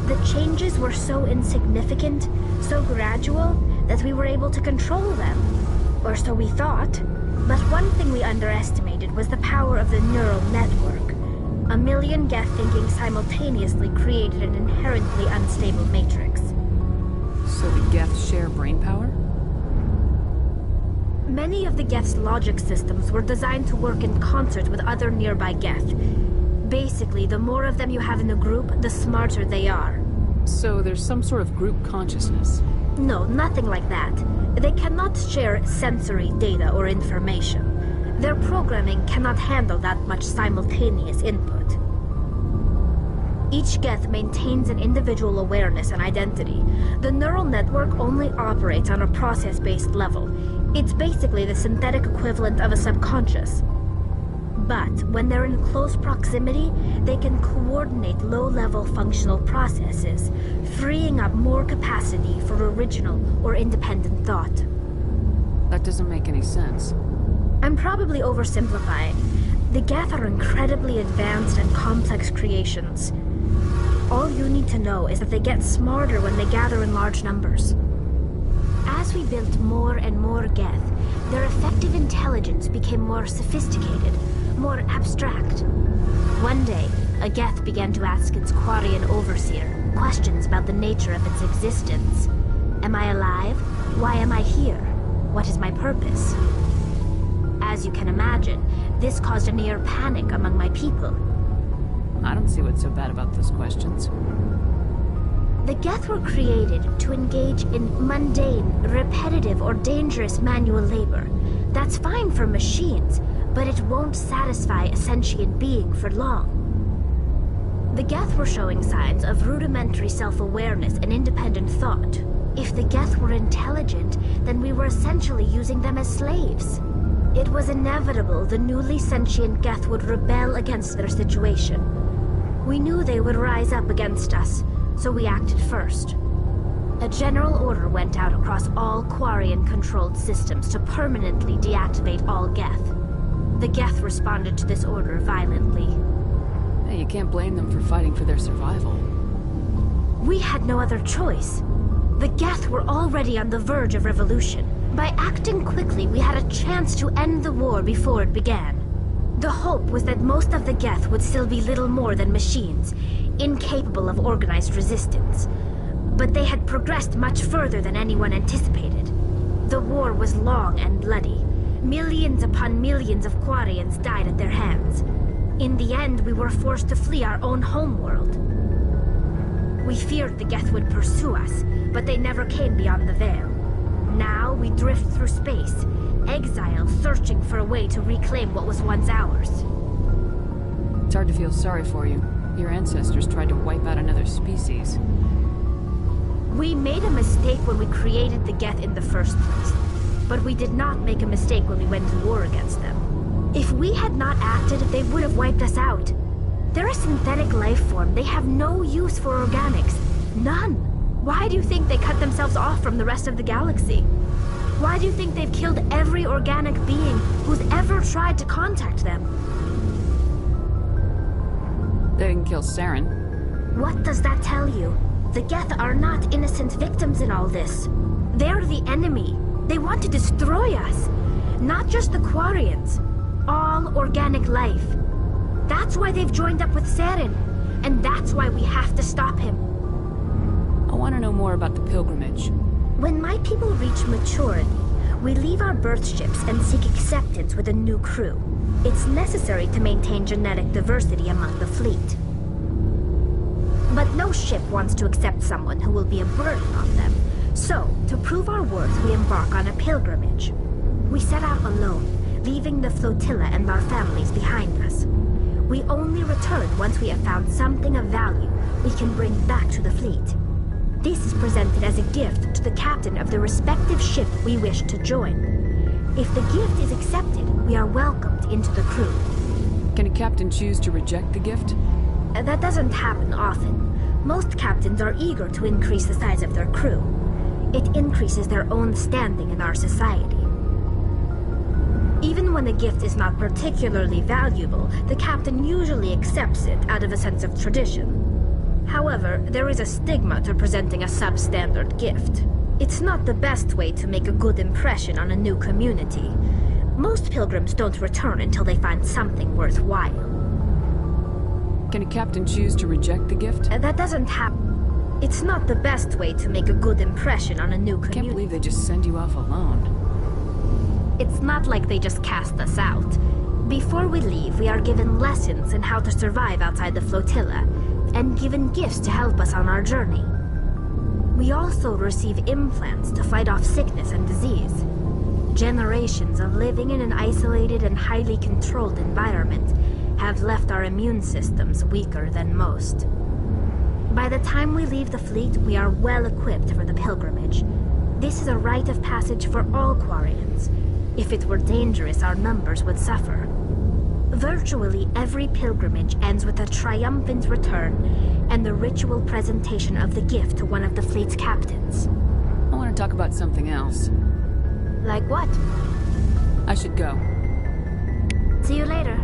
The changes were so insignificant, so gradual, that we were able to control them. Or so we thought. But one thing we underestimated was the power of the neural network. 1 million Geth thinking simultaneously created an inherently unstable matrix. So the Geth share brain power? Many of the Geth's logic systems were designed to work in concert with other nearby Geth. Basically, the more of them you have in a group, the smarter they are. So there's some sort of group consciousness? No, nothing like that. They cannot share sensory data or information. Their programming cannot handle that much simultaneous input. Each Geth maintains an individual awareness and identity. The neural network only operates on a process-based level. It's basically the synthetic equivalent of a subconscious. But when they're in close proximity, they can coordinate low-level functional processes, freeing up more capacity for original or independent thought. That doesn't make any sense. I'm probably oversimplifying. The Geth are incredibly advanced and complex creations. All you need to know is that they get smarter when they gather in large numbers. As we built more and more Geth, their effective intelligence became more sophisticated, more abstract. One day, a Geth began to ask its Quarian overseer questions about the nature of its existence. Am I alive? Why am I here? What is my purpose? As you can imagine, this caused a near panic among my people. I don't see what's so bad about those questions. The Geth were created to engage in mundane, repetitive, or dangerous manual labor. That's fine for machines, but it won't satisfy a sentient being for long. The Geth were showing signs of rudimentary self-awareness and independent thought. If the Geth were intelligent, then we were essentially using them as slaves. It was inevitable the newly sentient Geth would rebel against their situation. We knew they would rise up against us, so we acted first. A general order went out across all Quarian-controlled systems to permanently deactivate all Geth. The Geth responded to this order violently. Hey, you can't blame them for fighting for their survival. We had no other choice. The Geth were already on the verge of revolution. By acting quickly, we had a chance to end the war before it began. The hope was that most of the Geth would still be little more than machines, incapable of organized resistance. But they had progressed much further than anyone anticipated. The war was long and bloody. Millions upon millions of Quarians died at their hands. In the end, we were forced to flee our own homeworld. We feared the Geth would pursue us, but they never came beyond the Veil. Now we drift through space, exile searching for a way to reclaim what was once ours. It's hard to feel sorry for you. Your ancestors tried to wipe out another species. We made a mistake when we created the Geth in the first place, but we did not make a mistake when we went to war against them. If we had not acted, they would have wiped us out. They're a synthetic life form. They have no use for organics. None. Why do you think they cut themselves off from the rest of the galaxy? Why do you think they've killed every organic being who's ever tried to contact them? They didn't kill Saren. What does that tell you? The Geth are not innocent victims in all this. They're the enemy. They want to destroy us. Not just the Quarians. All organic life. That's why they've joined up with Saren. And that's why we have to stop him. I want to know more about the pilgrimage. When my people reach maturity, we leave our birth ships and seek acceptance with a new crew. It's necessary to maintain genetic diversity among the fleet. But no ship wants to accept someone who will be a burden on them. So, to prove our worth, we embark on a pilgrimage. We set out alone, leaving the flotilla and our families behind us. We only return once we have found something of value we can bring back to the fleet. This is presented as a gift to the captain of the respective ship we wish to join. If the gift is accepted, we are welcomed into the crew. Can a captain choose to reject the gift? That doesn't happen often. Most captains are eager to increase the size of their crew. It increases their own standing in our society. Even when a gift is not particularly valuable, the captain usually accepts it out of a sense of tradition. However, there is a stigma to presenting a substandard gift. It's not the best way to make a good impression on a new community. Most pilgrims don't return until they find something worthwhile. Can a captain choose to reject the gift? That doesn't happen. It's not the best way to make a good impression on a new community. I can't believe they just send you off alone. It's not like they just cast us out. Before we leave, we are given lessons in how to survive outside the flotilla, and given gifts to help us on our journey. We also receive implants to fight off sickness and disease. Generations of living in an isolated and highly controlled environment have left our immune systems weaker than most. By the time we leave the fleet, we are well equipped for the pilgrimage. This is a rite of passage for all Quarians. If it were dangerous, our numbers would suffer. Virtually every pilgrimage ends with a triumphant return and the ritual presentation of the gift to one of the fleet's captains. I want to talk about something else. Like what? I should go. See you later.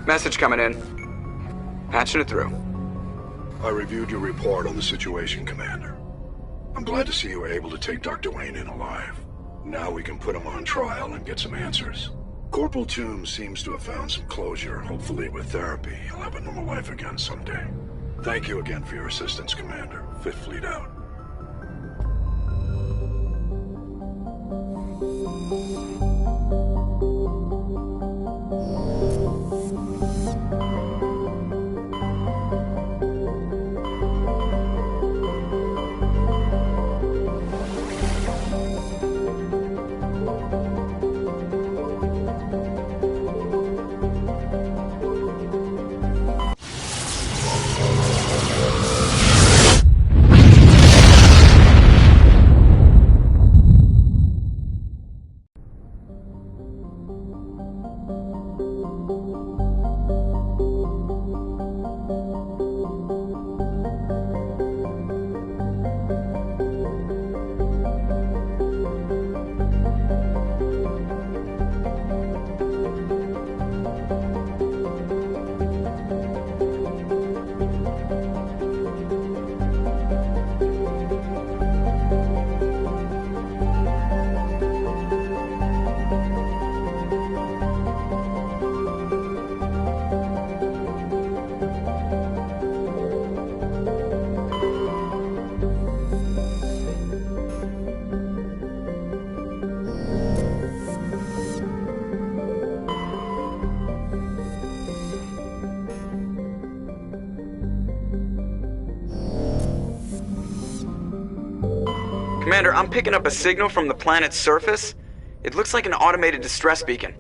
Message coming in. Patching it through. I reviewed your report on the situation, Commander. I'm glad to see you were able to take Dr. Wayne in alive. Now we can put him on trial and get some answers. Corporal Toombs seems to have found some closure. Hopefully with therapy, he'll have a normal life again someday. Thank you again for your assistance, Commander. Fifth Fleet out. Commander, I'm picking up a signal from the planet's surface. It looks like an automated distress beacon.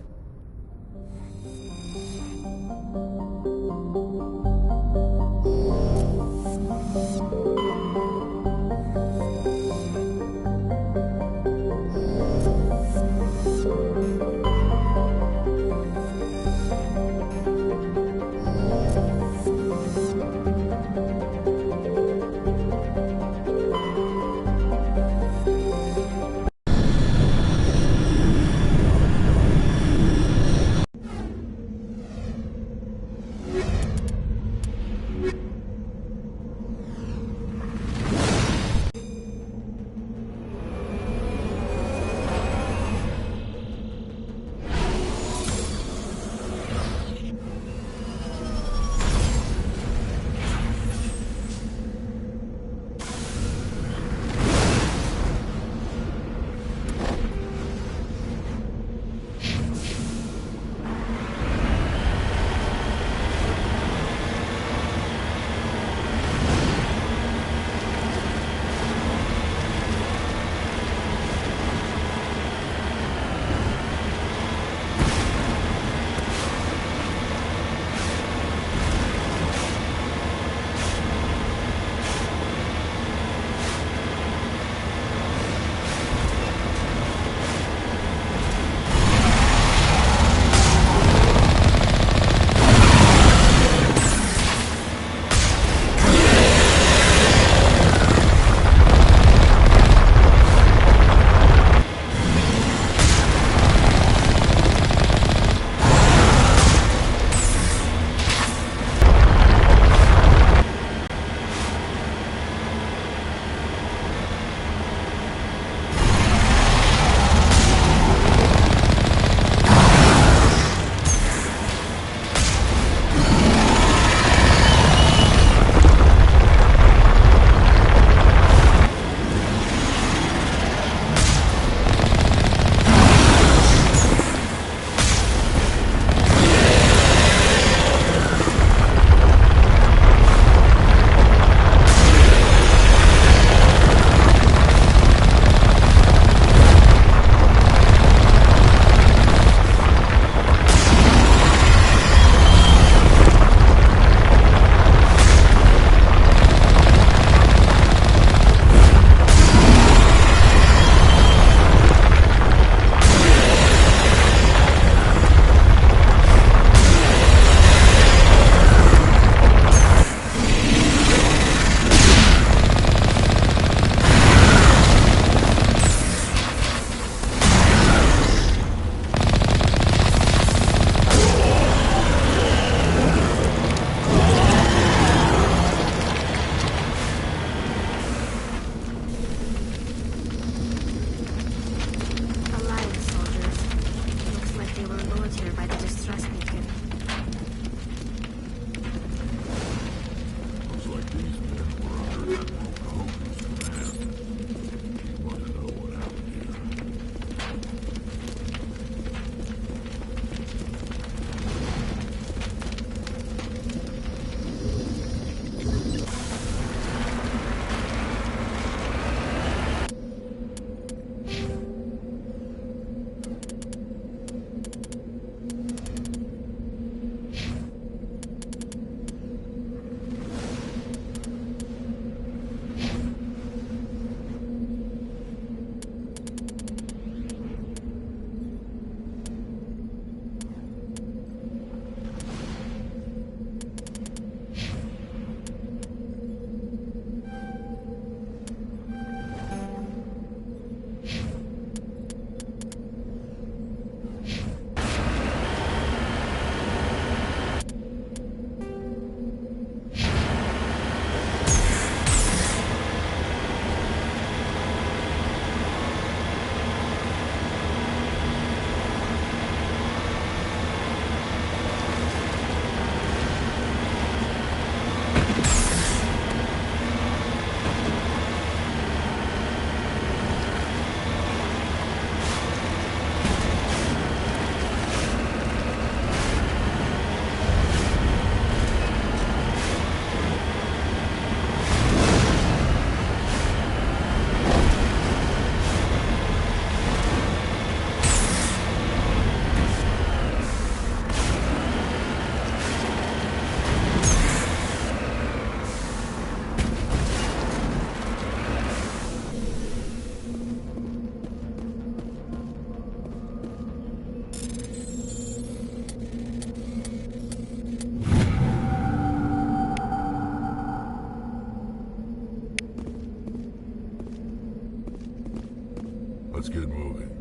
Let's get moving.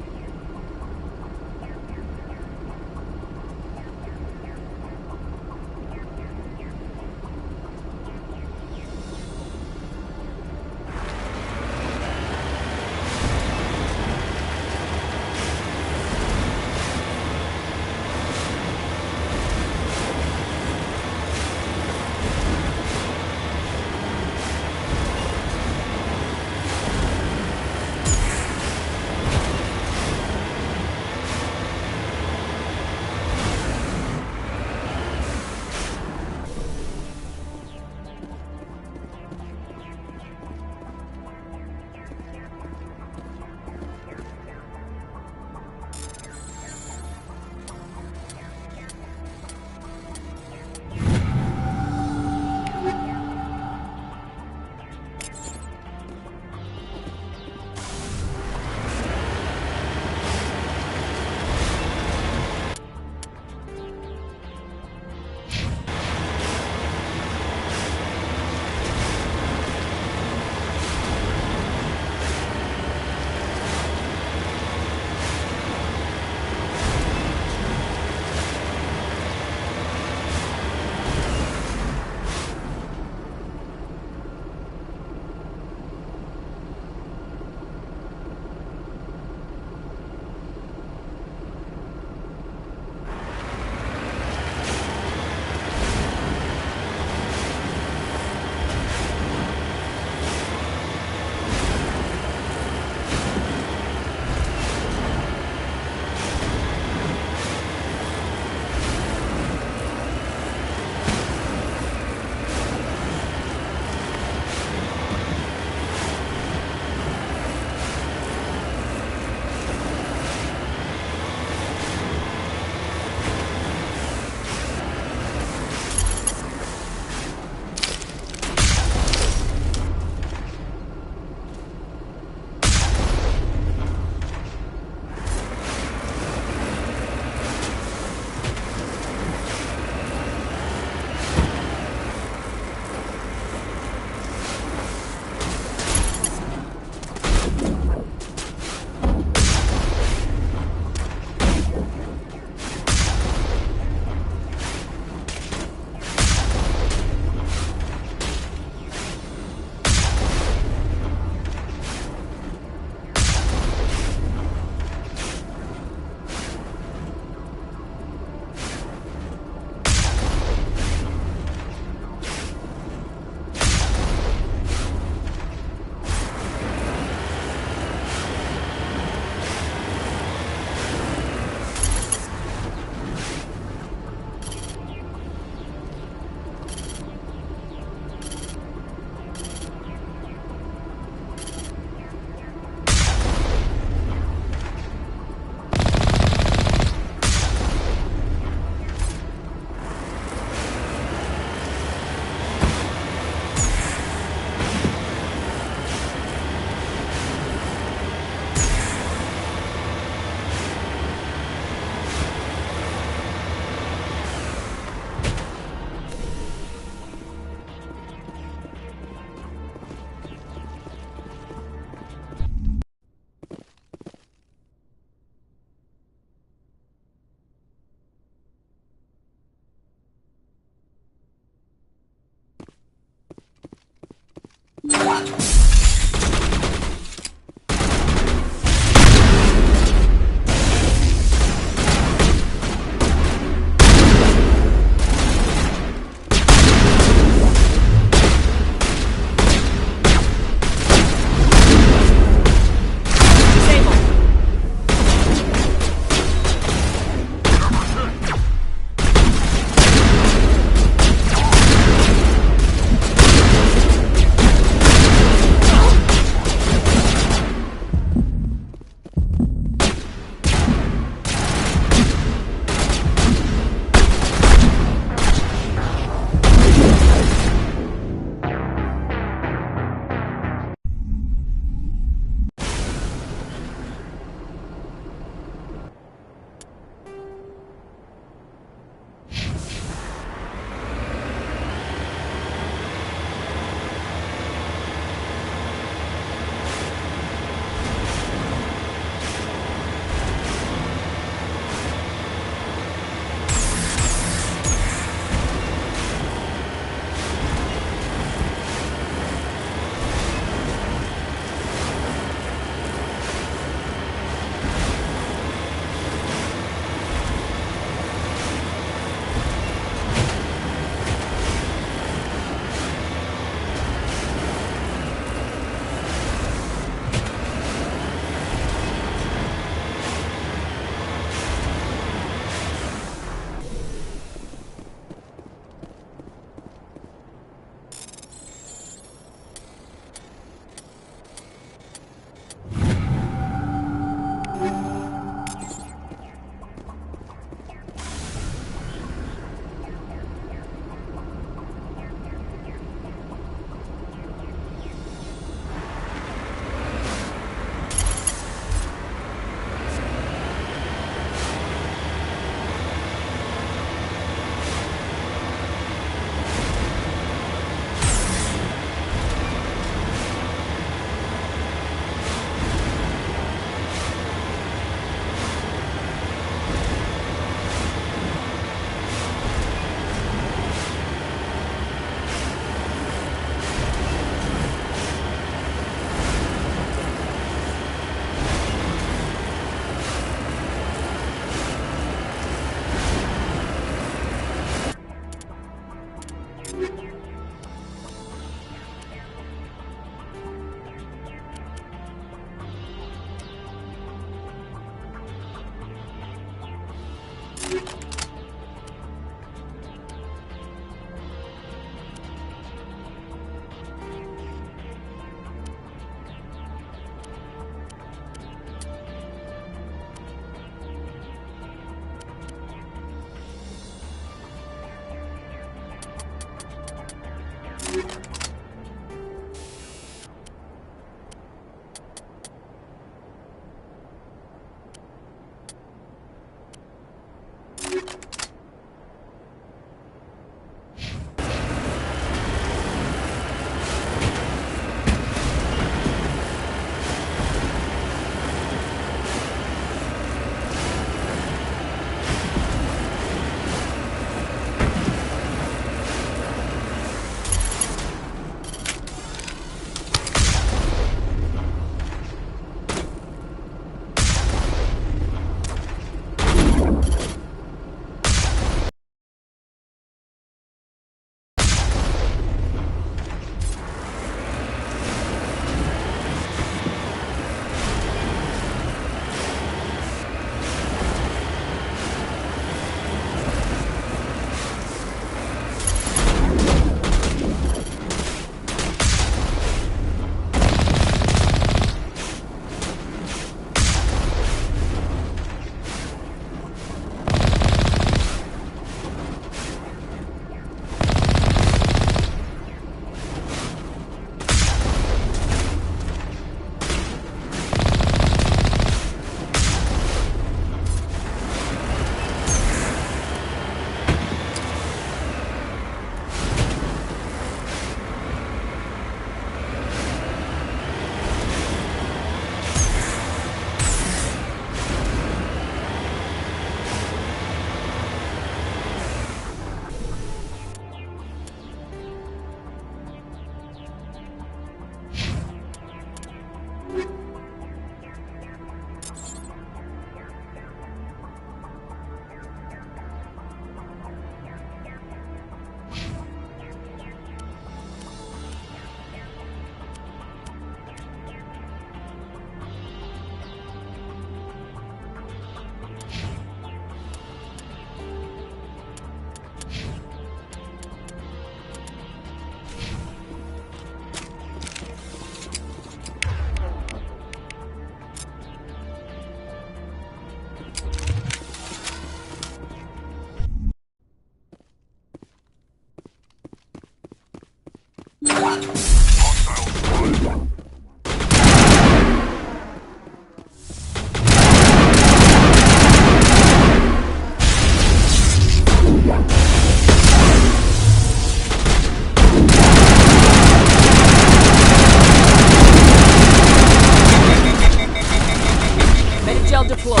Gel deployed.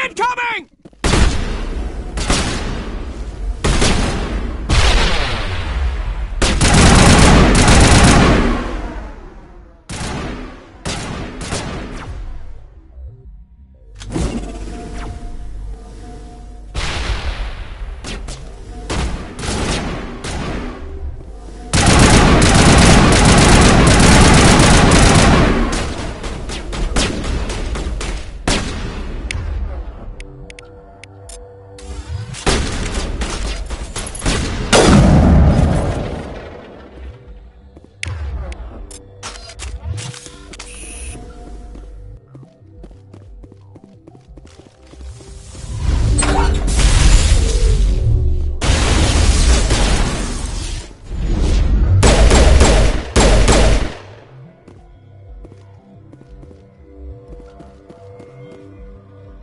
Incoming!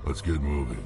Let's get moving.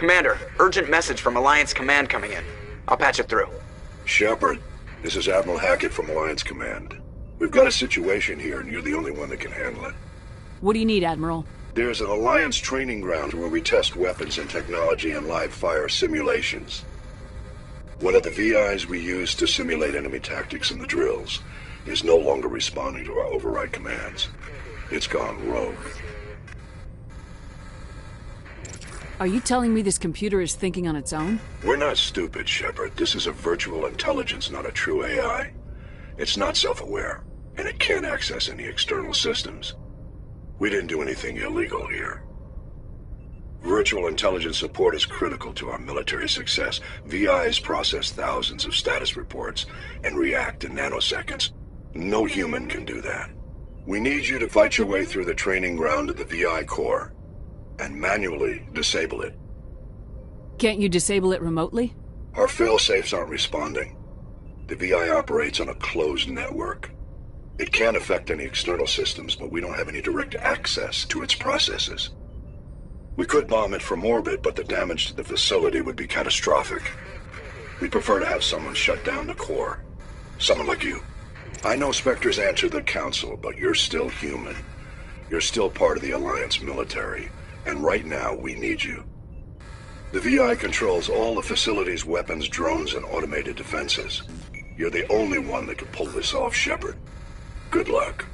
Commander, urgent message from Alliance Command coming in. I'll patch it through. Shepard, this is Admiral Hackett from Alliance Command. We've got a situation here, and you're the only one that can handle it. What do you need, Admiral? There's an Alliance training ground where we test weapons and technology in live-fire simulations. One of the VIs we use to simulate enemy tactics in the drills is no longer responding to our override commands. It's gone rogue. Are you telling me this computer is thinking on its own? We're not stupid, Shepard. This is a virtual intelligence, not a true AI. It's not self-aware, and it can't access any external systems. We didn't do anything illegal here. Virtual intelligence support is critical to our military success. VIs process thousands of status reports and react in nanoseconds. No human can do that. We need you to fight your way through the training ground of the VI core and manually disable it. Can't you disable it remotely? Our fail-safes aren't responding. The VI operates on a closed network. It can affect any external systems, but we don't have any direct access to its processes. We could bomb it from orbit, but the damage to the facility would be catastrophic. We prefer to have someone shut down the core. Someone like you. I know Spectres answer the Council, but you're still human. You're still part of the Alliance military, and right now we need you. The VI controls all the facility's weapons, drones, and automated defenses. You're the only one that can pull this off, Shepard. Good luck.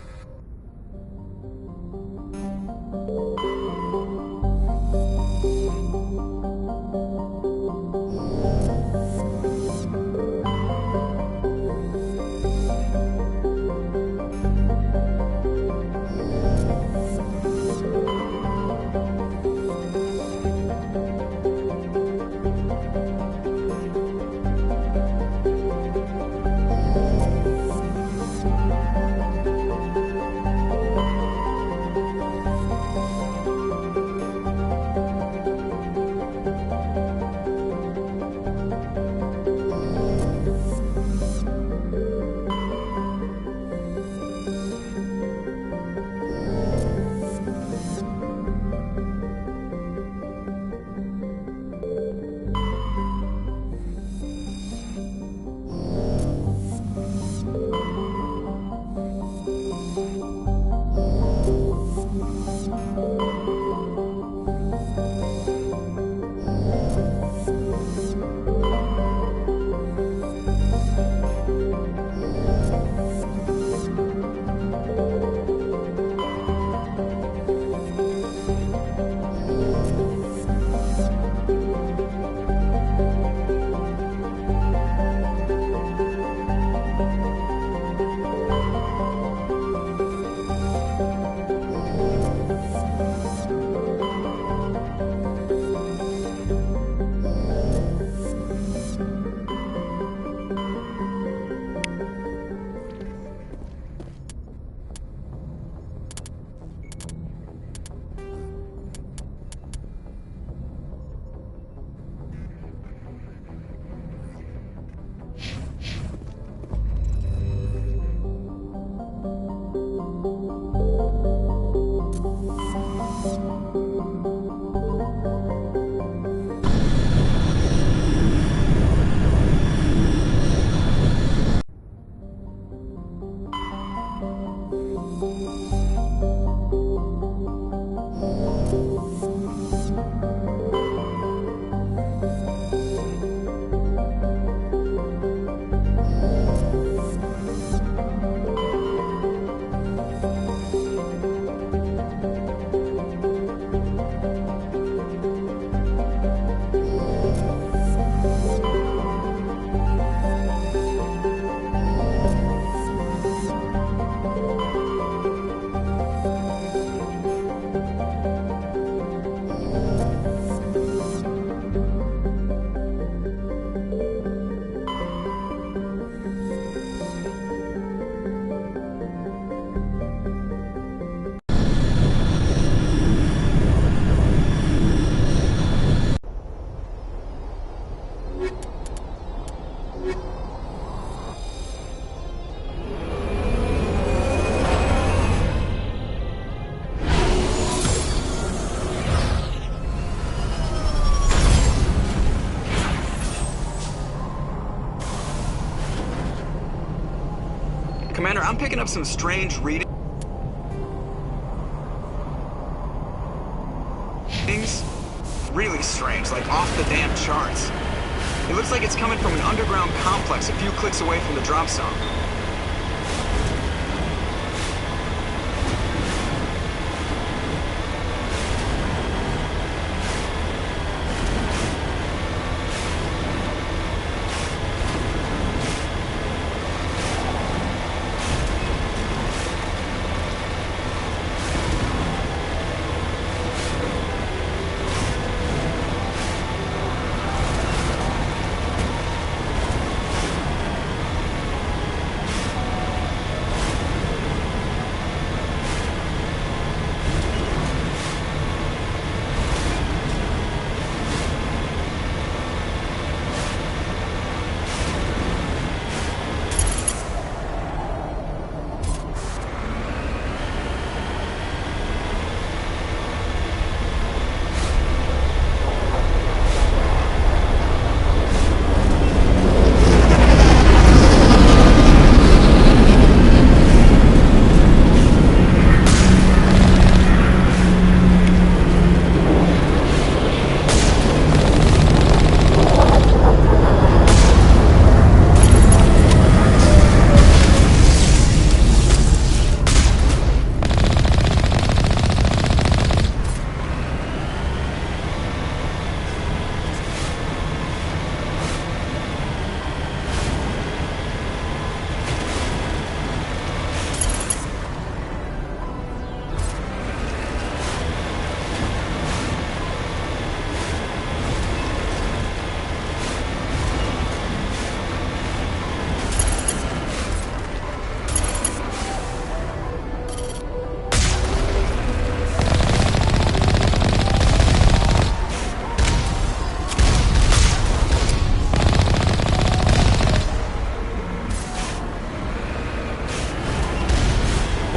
Commander, I'm picking up some strange readings. Really strange, like off the damn charts. It looks like it's coming from an underground complex a few clicks away from the drop zone.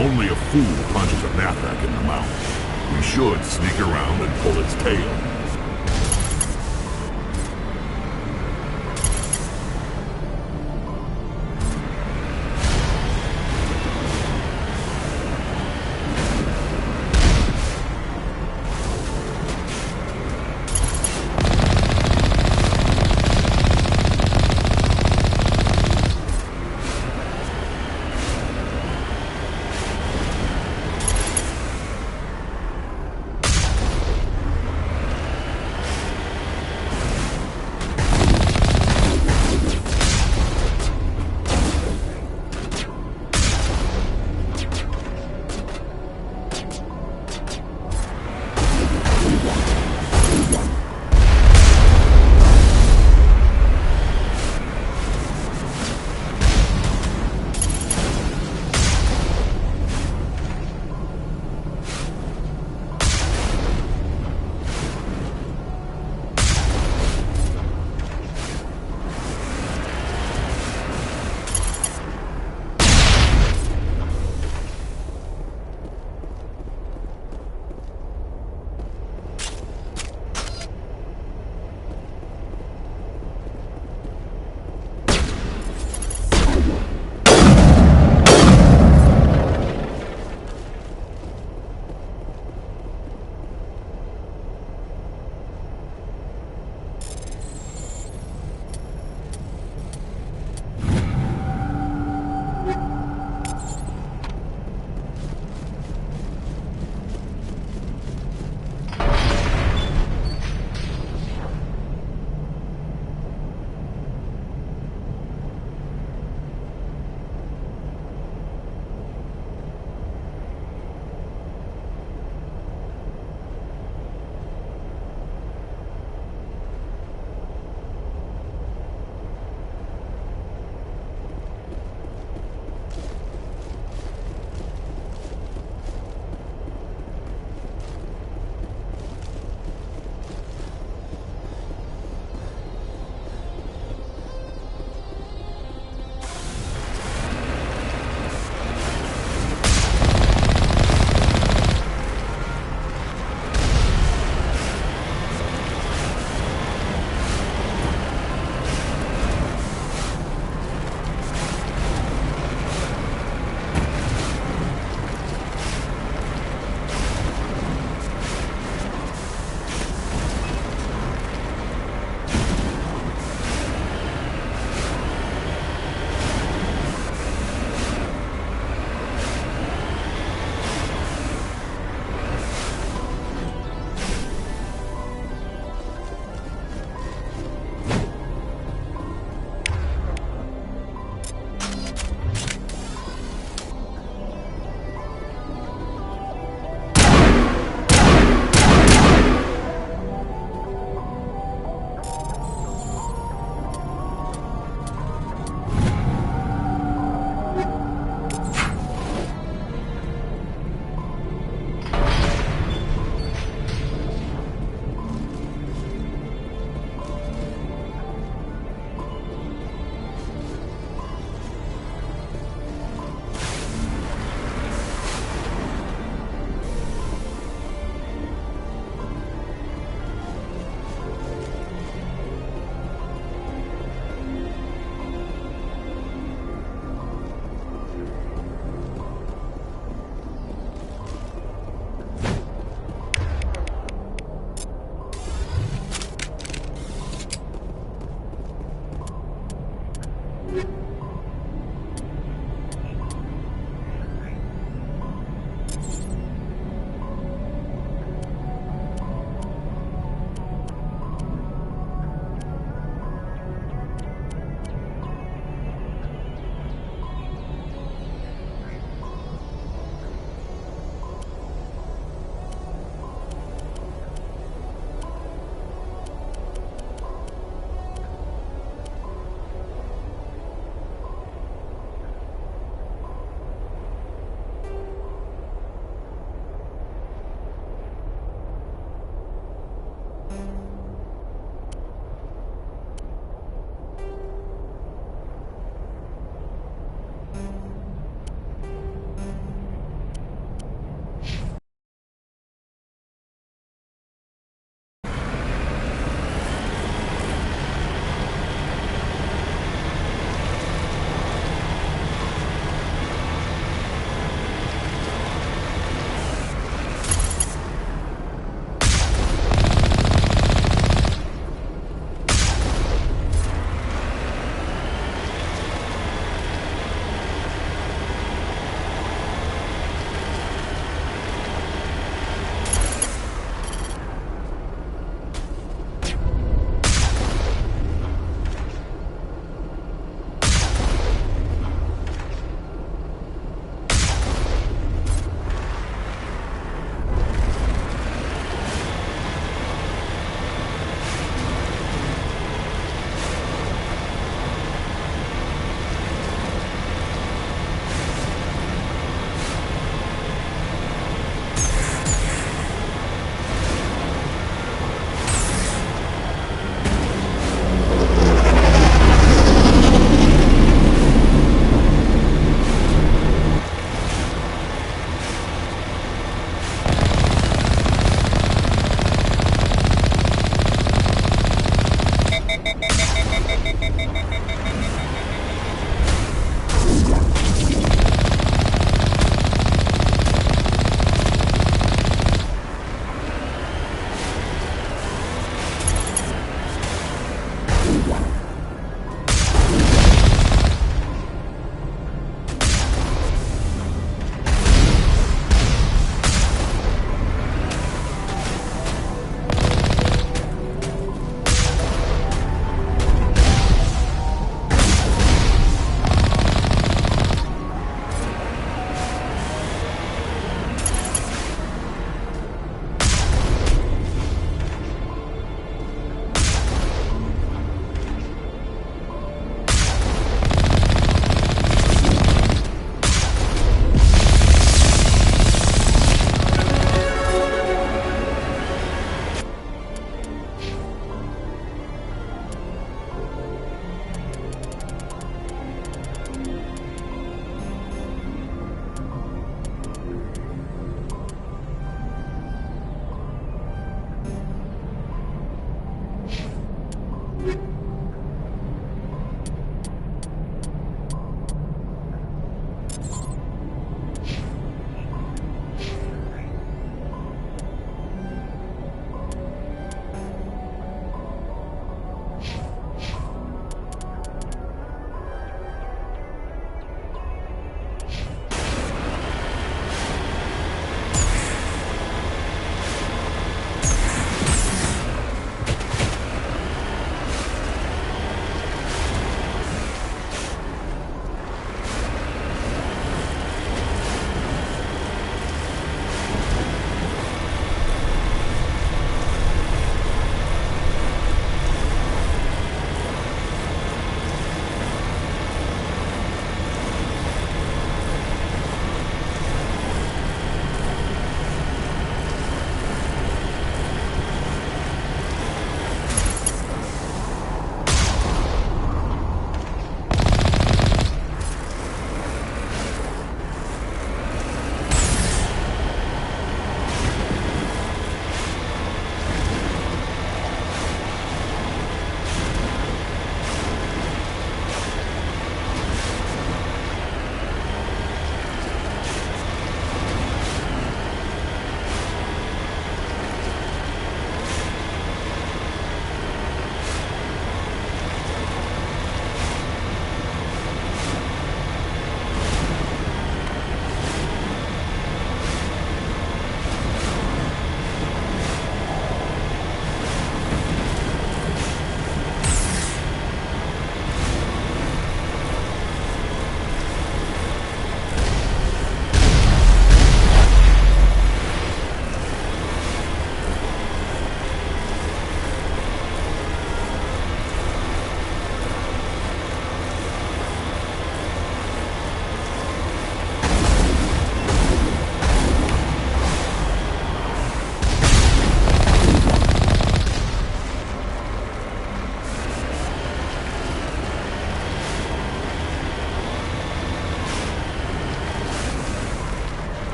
Only a fool punches a knapsack in the mouth. We should sneak around and pull its tail.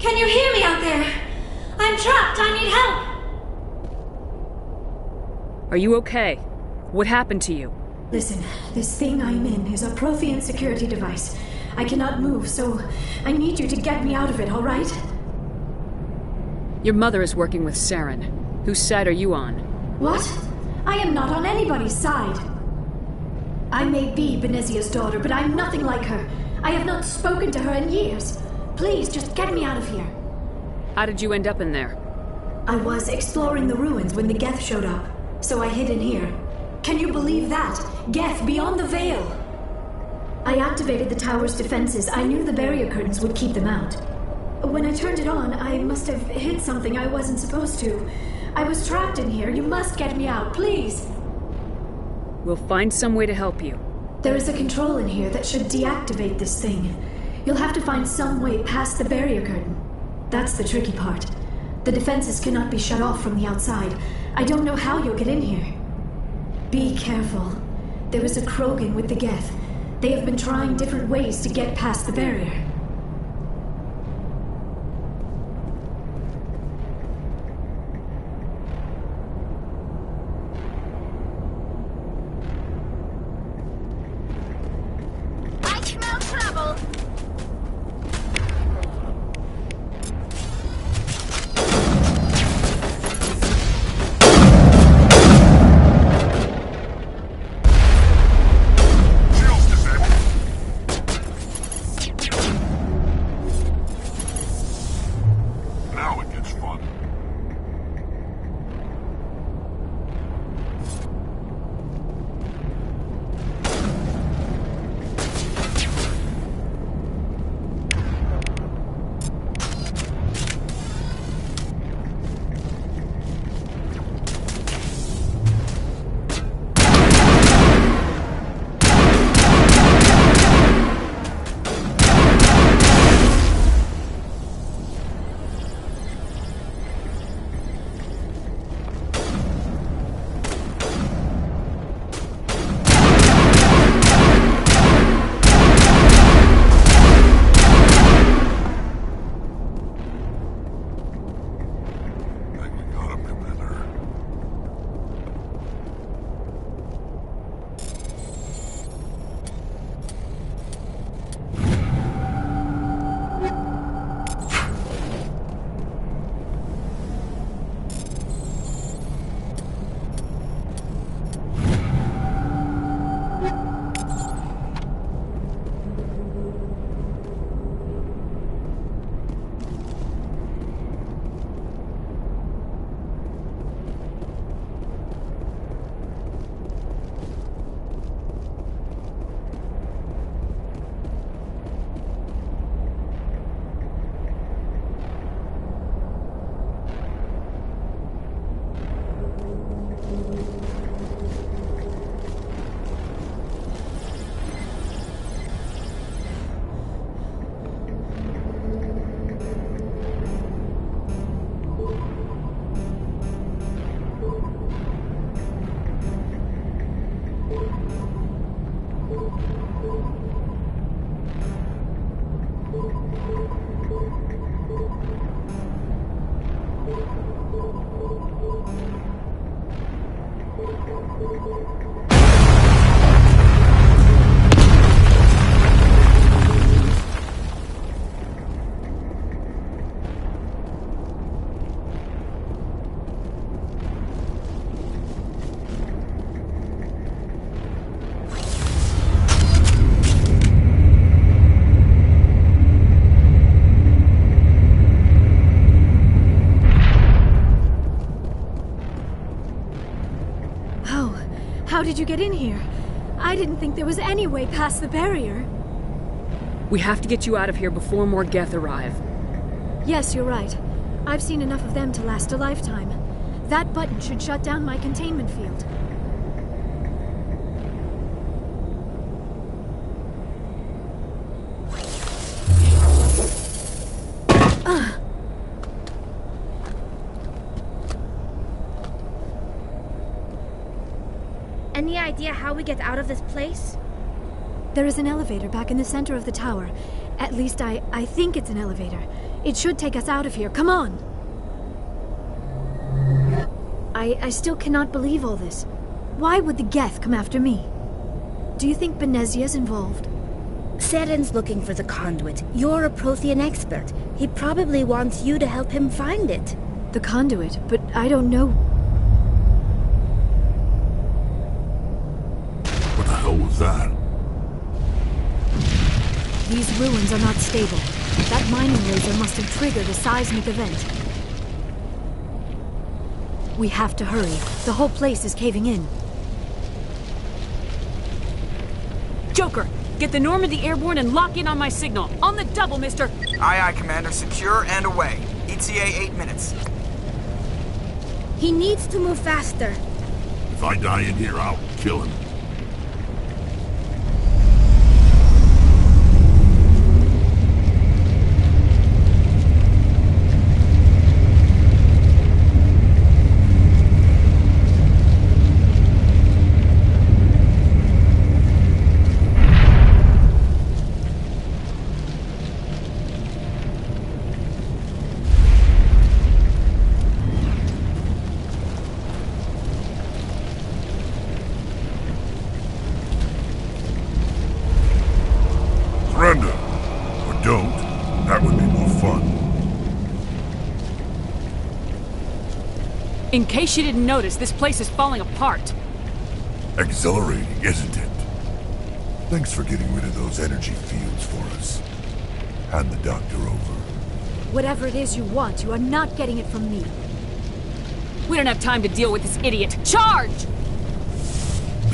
Can you hear me out there? I'm trapped. I need help. Are you okay? What happened to you? Listen, this thing I'm in is a Prothean security device. I cannot move, so I need you to get me out of it, all right? Your mother is working with Saren. Whose side are you on? What? I am not on anybody's side. I may be Benezia's daughter, but I'm nothing like her. I have not spoken to her in years. Please, just get me out of here. How did you end up in there? I was exploring the ruins when the Geth showed up, so I hid in here. Can you believe that? Geth beyond the veil! I activated the tower's defenses. I knew the barrier curtains would keep them out. When I turned it on, I must have hit something I wasn't supposed to. I was trapped in here. You must get me out, please! We'll find some way to help you. There is a control in here that should deactivate this thing. You'll have to find some way past the barrier curtain. That's the tricky part. The defenses cannot be shut off from the outside. I don't know how you'll get in here. Be careful. There is a Krogan with the Geth. They have been trying different ways to get past the barrier. I smell trouble. How did you get in here? I didn't think there was any way past the barrier. We have to get you out of here before more Geth arrive. Yes, you're right. I've seen enough of them to last a lifetime. That button should shut down my containment field. Any idea how we get out of this place? There is an elevator back in the center of the tower. At least I think it's an elevator. It should take us out of here. Come on! I still cannot believe all this. Why would the Geth come after me? Do you think Benezia's involved? Seren's looking for the conduit. You're a Prothean expert. He probably wants you to help him find it. The conduit? But I don't know. What the hell was that? These ruins are not stable. That mining laser must have triggered a seismic event. We have to hurry. The whole place is caving in. Joker, get the Normandy airborne and lock in on my signal. On the double, mister! Aye, aye, Commander. Secure and away. ETA 8 minutes. He needs to move faster. If I die in here, I'll kill him. Surrender. Or don't. That would be more fun. In case you didn't notice, this place is falling apart. Exhilarating, isn't it? Thanks for getting rid of those energy fields for us. Hand the doctor over. Whatever it is you want, you are not getting it from me. We don't have time to deal with this idiot. Charge!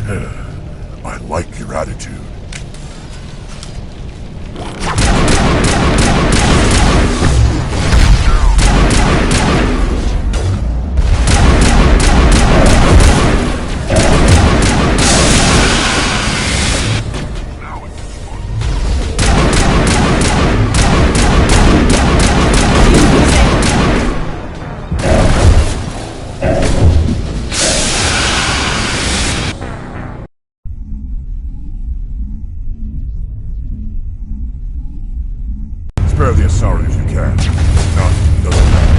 I like your attitude. Spare the Asari if you can. Not, doesn't matter.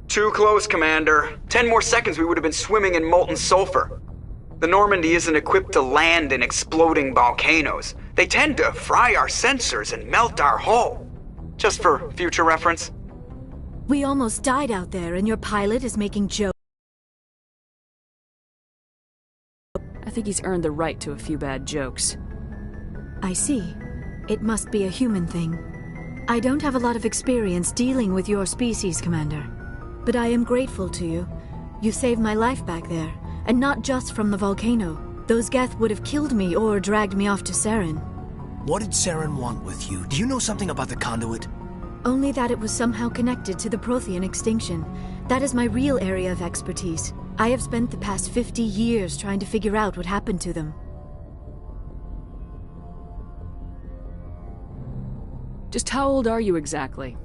Too close, Commander. 10 more seconds we would have been swimming in molten sulfur. The Normandy isn't equipped to land in exploding volcanoes. They tend to fry our sensors and melt our hull. Just for future reference. We almost died out there, and your pilot is making jokes. I think he's earned the right to a few bad jokes. I see. It must be a human thing. I don't have a lot of experience dealing with your species, Commander. but I am grateful to you. You saved my life back there, and not just from the volcano. Those Geth would have killed me or dragged me off to Saren. What did Saren want with you? Do you know something about the conduit? Only that it was somehow connected to the Prothean extinction. That is my real area of expertise. I have spent the past 50 years trying to figure out what happened to them. Just how old are you exactly?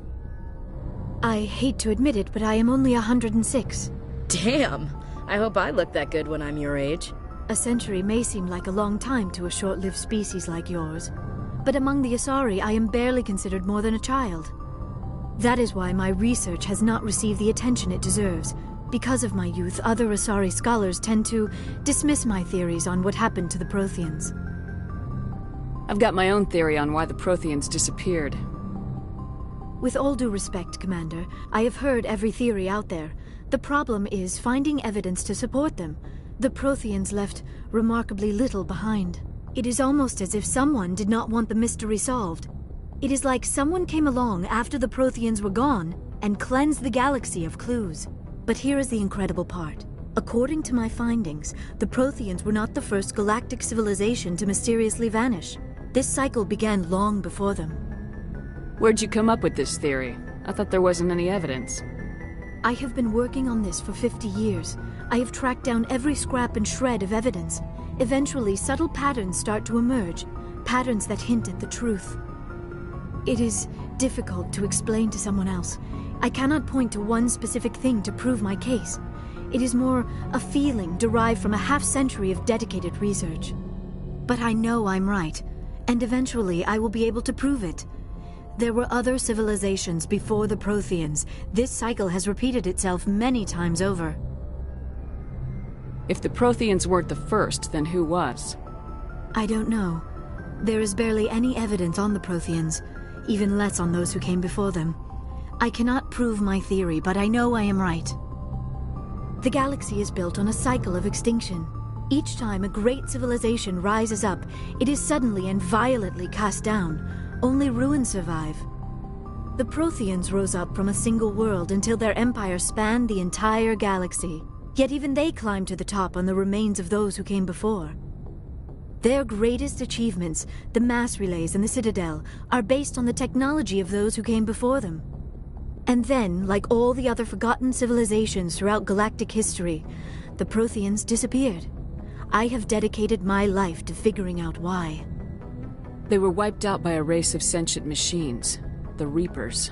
I hate to admit it, but I am only 106. Damn! I hope I look that good when I'm your age. A century may seem like a long time to a short-lived species like yours, but among the Asari I am barely considered more than a child. That is why my research has not received the attention it deserves. Because of my youth, other Asari scholars tend to dismiss my theories on what happened to the Protheans. I've got my own theory on why the Protheans disappeared. With all due respect, Commander, I have heard every theory out there. The problem is finding evidence to support them. The Protheans left remarkably little behind. It is almost as if someone did not want the mystery solved. It is like someone came along after the Protheans were gone and cleansed the galaxy of clues. But here is the incredible part. According to my findings, the Protheans were not the first galactic civilization to mysteriously vanish. This cycle began long before them. Where'd you come up with this theory? I thought there wasn't any evidence. I have been working on this for 50 years. I have tracked down every scrap and shred of evidence. Eventually, subtle patterns start to emerge, patterns that hint at the truth. It is difficult to explain to someone else. I cannot point to one specific thing to prove my case. It is more a feeling derived from a half-century of dedicated research. But I know I'm right, and eventually I will be able to prove it. There were other civilizations before the Protheans. This cycle has repeated itself many times over. If the Protheans weren't the first, then who was? I don't know. There is barely any evidence on the Protheans, even less on those who came before them. I cannot prove my theory, but I know I am right. The galaxy is built on a cycle of extinction. Each time a great civilization rises up, it is suddenly and violently cast down. Only ruins survive. The Protheans rose up from a single world until their empire spanned the entire galaxy. Yet even they climbed to the top on the remains of those who came before. Their greatest achievements, the mass relays and the Citadel, are based on the technology of those who came before them. And then, like all the other forgotten civilizations throughout galactic history, the Protheans disappeared. I have dedicated my life to figuring out why. They were wiped out by a race of sentient machines, the Reapers.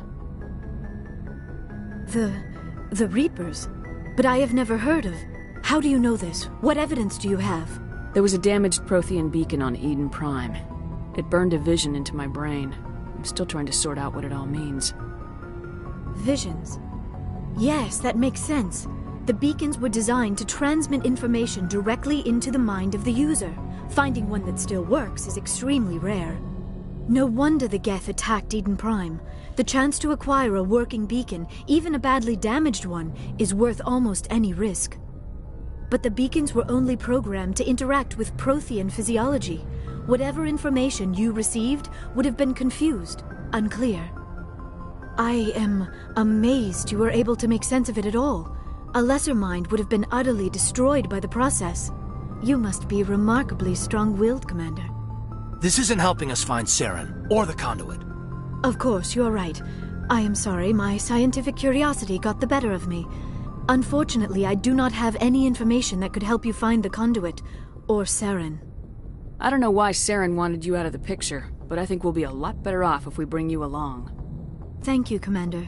The Reapers? But I have never heard of. How do you know this? What evidence do you have? There was a damaged Prothean beacon on Eden Prime. It burned a vision into my brain. I'm still trying to sort out what it all means. Visions? Yes, that makes sense. The beacons were designed to transmit information directly into the mind of the user. Finding one that still works is extremely rare. No wonder the Geth attacked Eden Prime. The chance to acquire a working beacon, even a badly damaged one, is worth almost any risk. But the beacons were only programmed to interact with Prothean physiology. Whatever information you received would have been confused, unclear. I am amazed you were able to make sense of it at all. A lesser mind would have been utterly destroyed by the process. You must be remarkably strong-willed, Commander. This isn't helping us find Saren, or the conduit. Of course, you're right. I am sorry, my scientific curiosity got the better of me. Unfortunately, I do not have any information that could help you find the conduit, or Saren. I don't know why Saren wanted you out of the picture, but I think we'll be a lot better off if we bring you along. Thank you, Commander.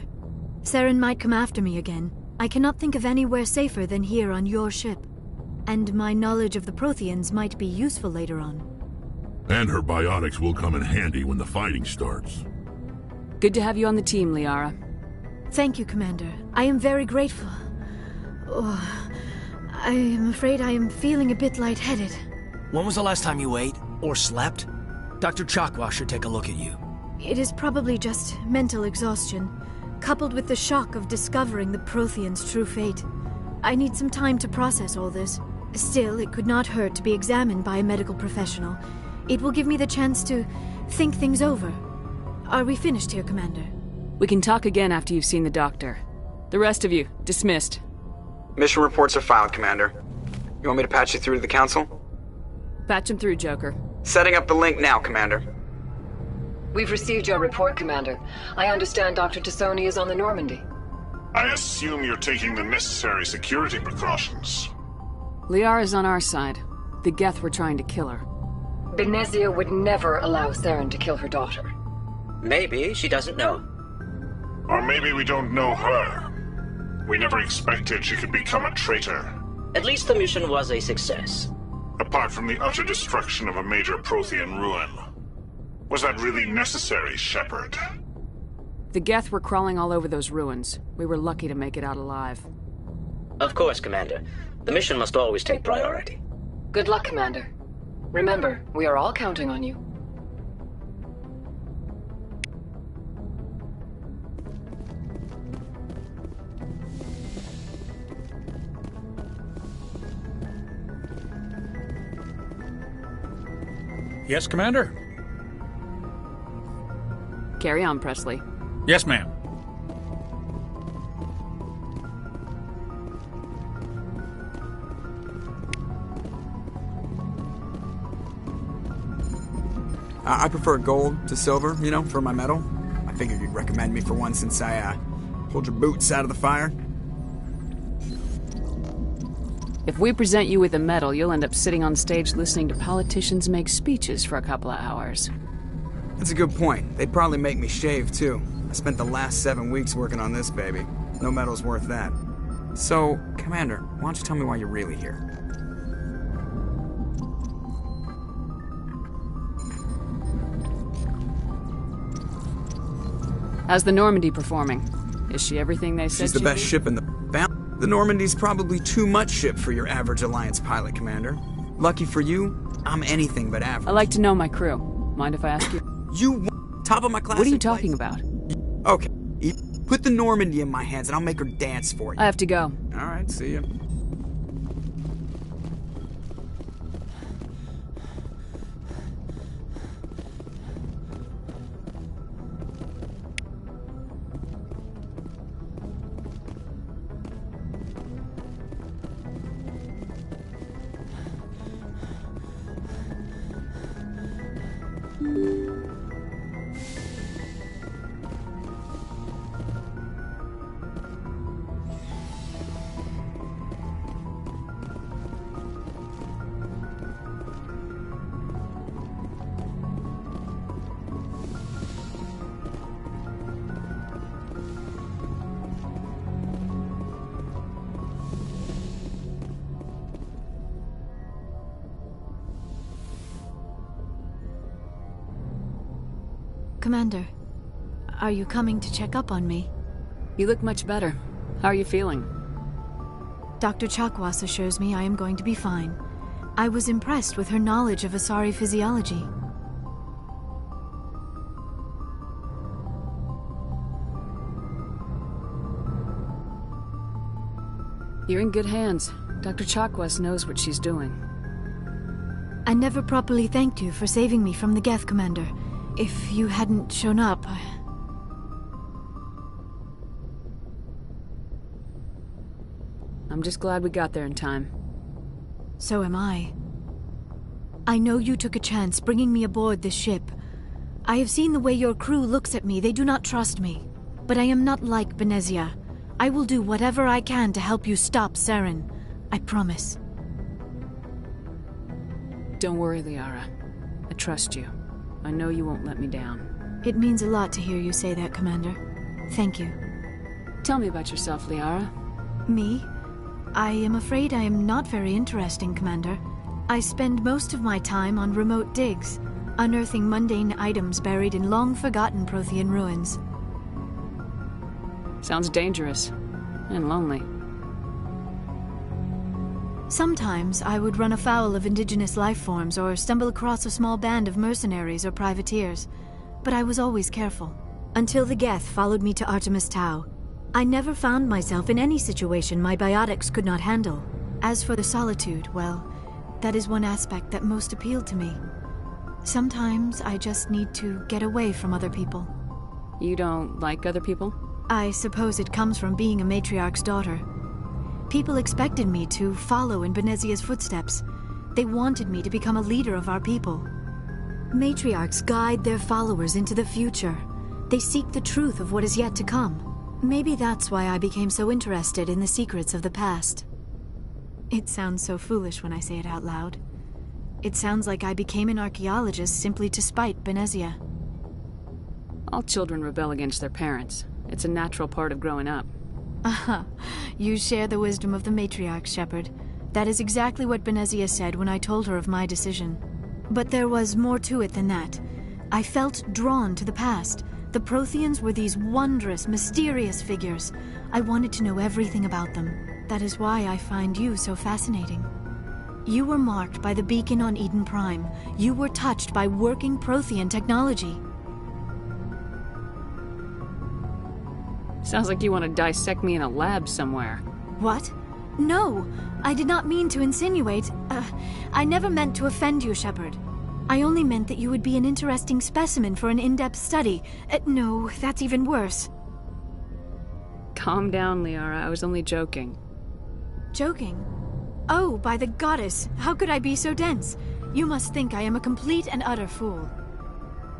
Saren might come after me again. I cannot think of anywhere safer than here on your ship. And my knowledge of the Protheans might be useful later on. And her biotics will come in handy when the fighting starts. Good to have you on the team, Liara. Thank you, Commander. I am very grateful. Oh, I am afraid I am feeling a bit lightheaded. When was the last time you ate, or slept? Dr. Chakwa should take a look at you. It is probably just mental exhaustion, coupled with the shock of discovering the Protheans' true fate. I need some time to process all this. Still, it could not hurt to be examined by a medical professional. It will give me the chance to think things over. Are we finished here, Commander? We can talk again after you've seen the doctor. The rest of you, dismissed. Mission reports are filed, Commander. You want me to patch you through to the Council? Patch him through, Joker. Setting up the link now, Commander. We've received your report, Commander. I understand Dr. Tassoni is on the Normandy. I assume you're taking the necessary security precautions. Liara's on our side. The Geth were trying to kill her. Benezia would never allow Saren to kill her daughter. Maybe she doesn't know. Or maybe we don't know her. We never expected she could become a traitor. At least the mission was a success. Apart from the utter destruction of a major Prothean ruin. Was that really necessary, Shepard? The Geth were crawling all over those ruins. We were lucky to make it out alive. Of course, Commander. The mission must always take priority. Good luck, Commander. Remember, we are all counting on you. Yes, Commander? Carry on, Presley. Yes, ma'am. I prefer gold to silver, you know, for my metal. I figured you'd recommend me for one since I, pulled your boots out of the fire. If we present you with a medal, you'll end up sitting on stage listening to politicians make speeches for a couple of hours. That's a good point. They'd probably make me shave, too. I spent the last 7 weeks working on this baby. No medal's worth that. So, Commander, why don't you tell me why you're really here? How's the Normandy performing? Is she everything they said she's the she'd best be? ship in the... The Normandy's probably too much ship for your average Alliance pilot, Commander. Lucky for you, I'm anything but average. I like to know my crew. Mind if I ask you? You top of my class. What are you talking about? Okay, put the Normandy in my hands and I'll make her dance for you. I have to go. All right, see ya. Commander, are you coming to check up on me? You look much better. How are you feeling? Dr. Chakwas assures me I am going to be fine. I was impressed with her knowledge of Asari physiology. You're in good hands. Dr. Chakwas knows what she's doing. I never properly thanked you for saving me from the Geth, Commander. If you hadn't shown up, I'm just glad we got there in time. So am I. I know you took a chance bringing me aboard this ship. I have seen the way your crew looks at me. They do not trust me. But I am not like Benezia. I will do whatever I can to help you stop Saren. I promise. Don't worry, Liara. I trust you. I know you won't let me down. It means a lot to hear you say that, Commander. Thank you. Tell me about yourself, Liara. Me? I am afraid I am not very interesting, Commander. I spend most of my time on remote digs, unearthing mundane items buried in long-forgotten Prothean ruins. Sounds dangerous. And lonely. Sometimes I would run afoul of indigenous life forms or stumble across a small band of mercenaries or privateers, but I was always careful. Until the Geth followed me to Artemis Tau, I never found myself in any situation my biotics could not handle. As for the solitude, well, that is one aspect that most appealed to me. Sometimes I just need to get away from other people. You don't like other people? I suppose it comes from being a matriarch's daughter. People expected me to follow in Benezia's footsteps. They wanted me to become a leader of our people. Matriarchs guide their followers into the future. They seek the truth of what is yet to come. Maybe that's why I became so interested in the secrets of the past. It sounds so foolish when I say it out loud. It sounds like I became an archaeologist simply to spite Benezia. All children rebel against their parents. It's a natural part of growing up. Aha, you share the wisdom of the matriarch, Shepard. That is exactly what Benezia said when I told her of my decision. But there was more to it than that. I felt drawn to the past. The Protheans were these wondrous, mysterious figures. I wanted to know everything about them. That is why I find you so fascinating. You were marked by the beacon on Eden Prime. You were touched by working Prothean technology. Sounds like you want to dissect me in a lab somewhere. What? No, I did not mean to insinuate. I never meant to offend you, Shepard. I only meant that you would be an interesting specimen for an in-depth study. No, that's even worse. Calm down, Liara. I was only joking. Joking? Oh, by the goddess, how could I be so dense? You must think I am a complete and utter fool.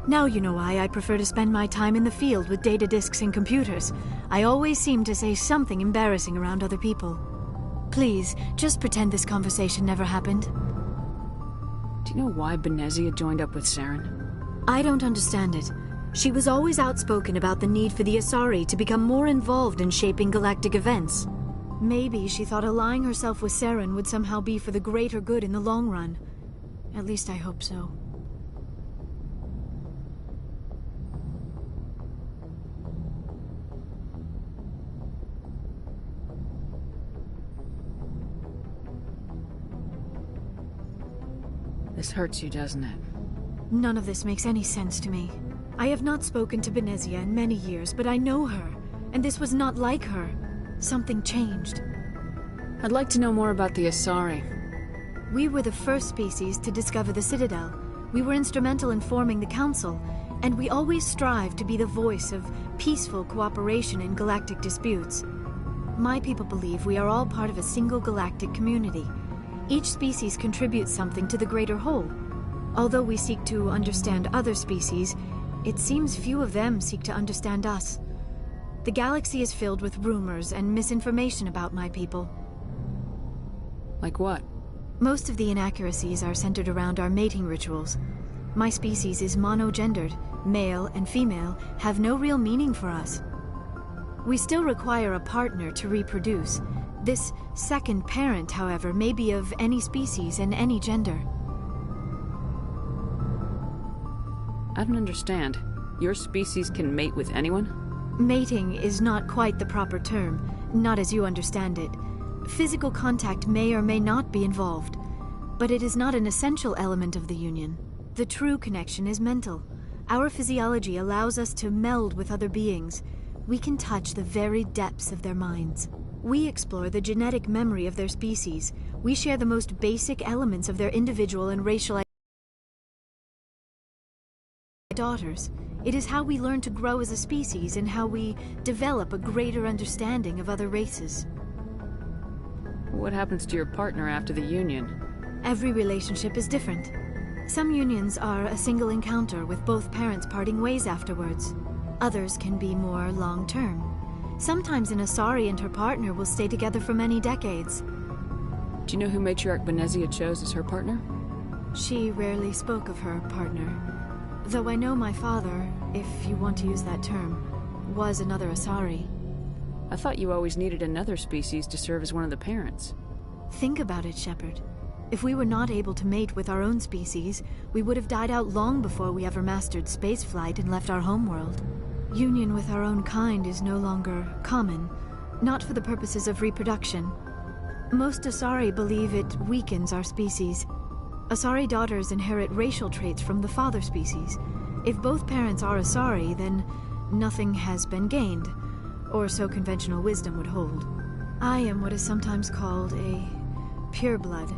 Now you know why I prefer to spend my time in the field with data disks and computers. I always seem to say something embarrassing around other people. Please, just pretend this conversation never happened. Do you know why Benezia joined up with Saren? I don't understand it. She was always outspoken about the need for the Asari to become more involved in shaping galactic events. Maybe she thought allying herself with Saren would somehow be for the greater good in the long run. At least I hope so. This hurts you, doesn't it? None of this makes any sense to me. I have not spoken to Benezia in many years, but I know her, and this was not like her. Something changed. I'd like to know more about the Asari. We were the first species to discover the Citadel. We were instrumental in forming the Council, and we always strive to be the voice of peaceful cooperation in galactic disputes. My people believe we are all part of a single galactic community. Each species contributes something to the greater whole. Although we seek to understand other species, it seems few of them seek to understand us. The galaxy is filled with rumors and misinformation about my people. Like what? Most of the inaccuracies are centered around our mating rituals. My species is monogendered. Male and female have no real meaning for us. We still require a partner to reproduce. This second parent, however, may be of any species and any gender. I don't understand. Your species can mate with anyone? Mating is not quite the proper term, not as you understand it. Physical contact may or may not be involved, but it is not an essential element of the union. The true connection is mental. Our physiology allows us to meld with other beings. We can touch the very depths of their minds. We explore the genetic memory of their species. We share the most basic elements of their individual and racial daughters. It is how we learn to grow as a species and how we develop a greater understanding of other races. What happens to your partner after the union? Every relationship is different. Some unions are a single encounter with both parents parting ways afterwards. Others can be more long-term. Sometimes an Asari and her partner will stay together for many decades. Do you know who Matriarch Benezia chose as her partner? She rarely spoke of her partner. Though I know my father, if you want to use that term, was another Asari. I thought you always needed another species to serve as one of the parents. Think about it, Shepard. If we were not able to mate with our own species, we would have died out long before we ever mastered spaceflight and left our homeworld. Union with our own kind is no longer common, not for the purposes of reproduction. Most Asari believe it weakens our species. Asari daughters inherit racial traits from the father species. If both parents are Asari, then nothing has been gained, or so conventional wisdom would hold. I am what is sometimes called a pureblood.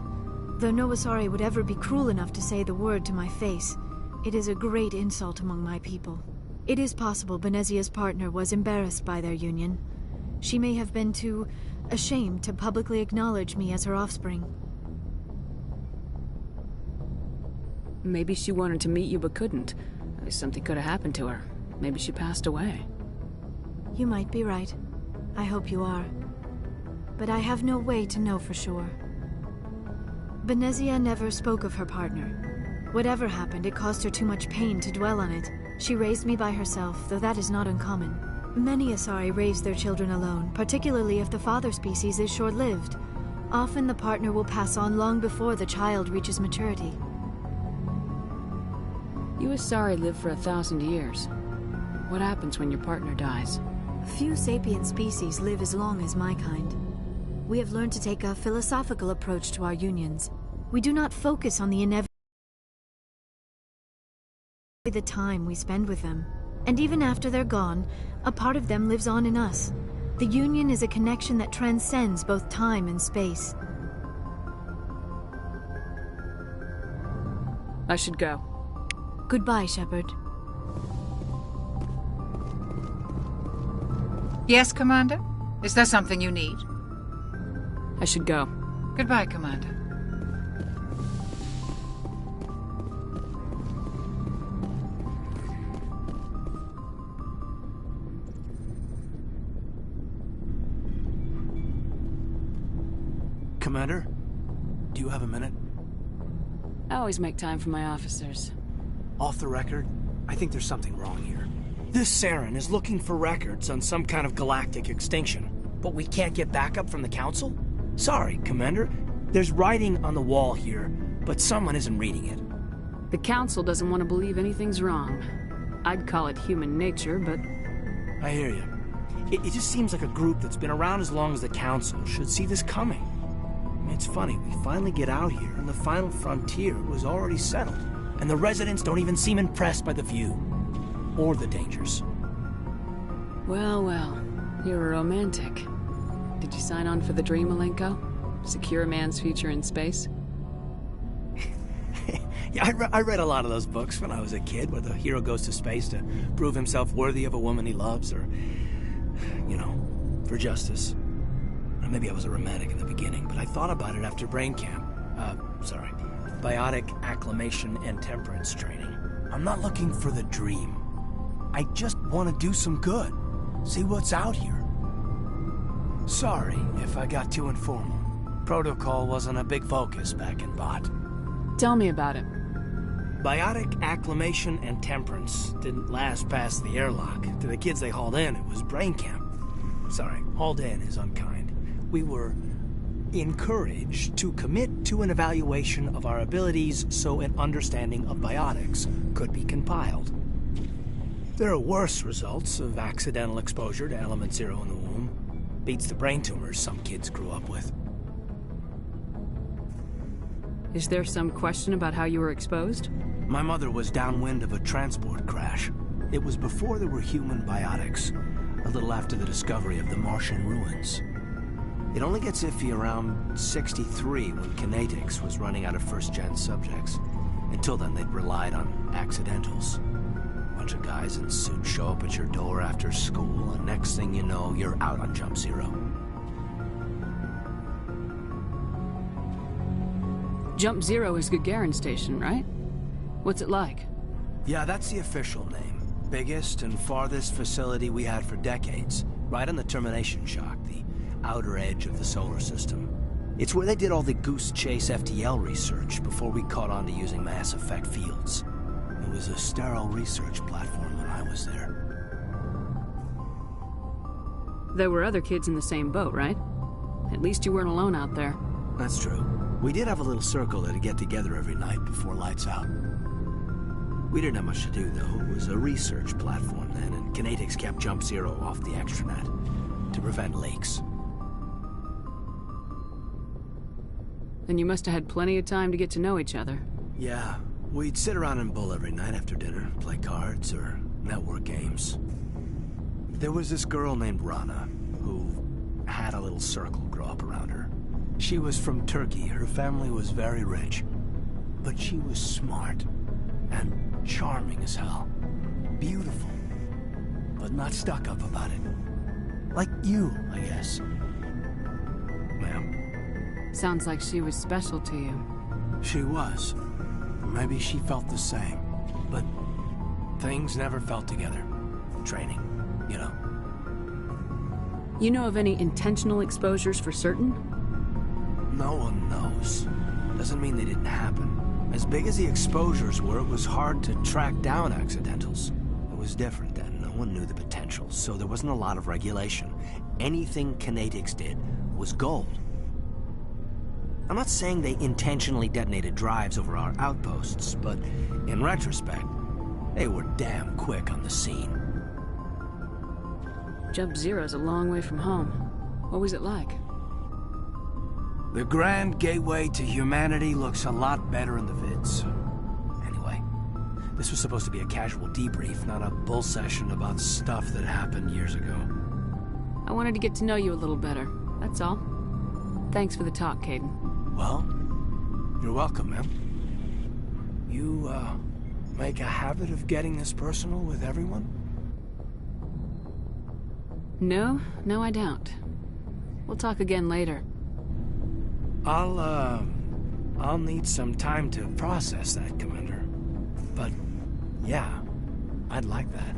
Though no Asari would ever be cruel enough to say the word to my face, it is a great insult among my people. It is possible Benezia's partner was embarrassed by their union. She may have been too ashamed to publicly acknowledge me as her offspring. Maybe she wanted to meet you but couldn't. Something could have happened to her. Maybe she passed away. You might be right. I hope you are. But I have no way to know for sure. Benezia never spoke of her partner. Whatever happened, it caused her too much pain to dwell on it. She raised me by herself, though that is not uncommon. Many Asari raise their children alone, particularly if the father species is short-lived. Often the partner will pass on long before the child reaches maturity. You Asari live for 1,000 years. What happens when your partner dies? Few sapient species live as long as my kind. We have learned to take a philosophical approach to our unions. We do not focus on the inevitable the time we spend with them. And even after they're gone, a part of them lives on in us. The union is a connection that transcends both time and space. I should go. Goodbye, Shepard. Yes, Commander? Is there something you need? I should go. Goodbye, Commander. Commander, do you have a minute? I always make time for my officers. Off the record, I think there's something wrong here. This Saren is looking for records on some kind of galactic extinction, but we can't get backup from the Council? Sorry, Commander. There's writing on the wall here, but someone isn't reading it. The Council doesn't want to believe anything's wrong. I'd call it human nature, but... I hear you. It just seems like a group that's been around as long as the Council should see this coming. It's funny, we finally get out here, and the final frontier was already settled. And the residents don't even seem impressed by the view. Or the dangers. Well, well. You're a romantic. Did you sign on for the dream, Malenko? Secure a man's future in space? Yeah, I read a lot of those books when I was a kid, where the hero goes to space to prove himself worthy of a woman he loves, or... you know, for justice. Or maybe I was a romantic in the beginning, but I thought about it after brain camp. Biotic acclimation and temperance training. I'm not looking for the dream. I just want to do some good. See what's out here. Sorry if I got too informal. Protocol wasn't a big focus back in Bot. Tell me about it. Biotic acclimation and temperance didn't last past the airlock. To the kids they hauled in, it was brain camp. Sorry, hauled in is unkind. We were encouraged to commit to an evaluation of our abilities so an understanding of biotics could be compiled. There are worse results of accidental exposure to element 0 in the womb. Beats the brain tumors some kids grew up with. Is there some question about how you were exposed? My mother was downwind of a transport crash. It was before there were human biotics, a little after the discovery of the Martian ruins. It only gets iffy around 63 when Kinetics was running out of first-gen subjects. Until then, they'd relied on accidentals. Bunch of guys in suits show up at your door after school, and next thing you know, you're out on Jump Zero. Jump Zero is Gagarin Station, right? What's it like? Yeah, that's the official name. Biggest and farthest facility we had for decades. Right on the termination shock, the outer edge of the solar system. It's where they did all the Goose Chase FTL research before we caught on to using mass effect fields. It was a sterile research platform when I was there. There were other kids in the same boat, right? At least you weren't alone out there. That's true. We did have a little circle that'd get together every night before lights out. We didn't have much to do, though. It was a research platform then, and Kinetics kept Jump Zero off the extranet to prevent leaks. Then you must have had plenty of time to get to know each other. Yeah. We'd sit around and bull every night after dinner, play cards or network games. There was this girl named Rana, who had a little circle grow up around her. She was from Turkey. Her family was very rich. But she was smart and charming as hell. Beautiful. but not stuck up about it. Like you, I guess. Ma'am. Sounds like she was special to you. She was. Maybe she felt the same. But things never felt together. Training, you know. You know of any intentional exposures for certain? No one knows. Doesn't mean they didn't happen. As big as the exposures were, it was hard to track down accidentals. It was different then. No one knew the potential, so there wasn't a lot of regulation. Anything Kinetics did was gold. I'm not saying they intentionally detonated drives over our outposts, but in retrospect, they were damn quick on the scene. Jump Zero's a long way from home. What was it like? The grand gateway to humanity looks a lot better in the vids. Anyway, this was supposed to be a casual debrief, not a bull session about stuff that happened years ago. I wanted to get to know you a little better, that's all. Thanks for the talk, Caden. Well, you're welcome, ma'am. You, make a habit of getting this personal with everyone? No, I don't. We'll talk again later. I'll need some time to process that, Commander. But, yeah, I'd like that.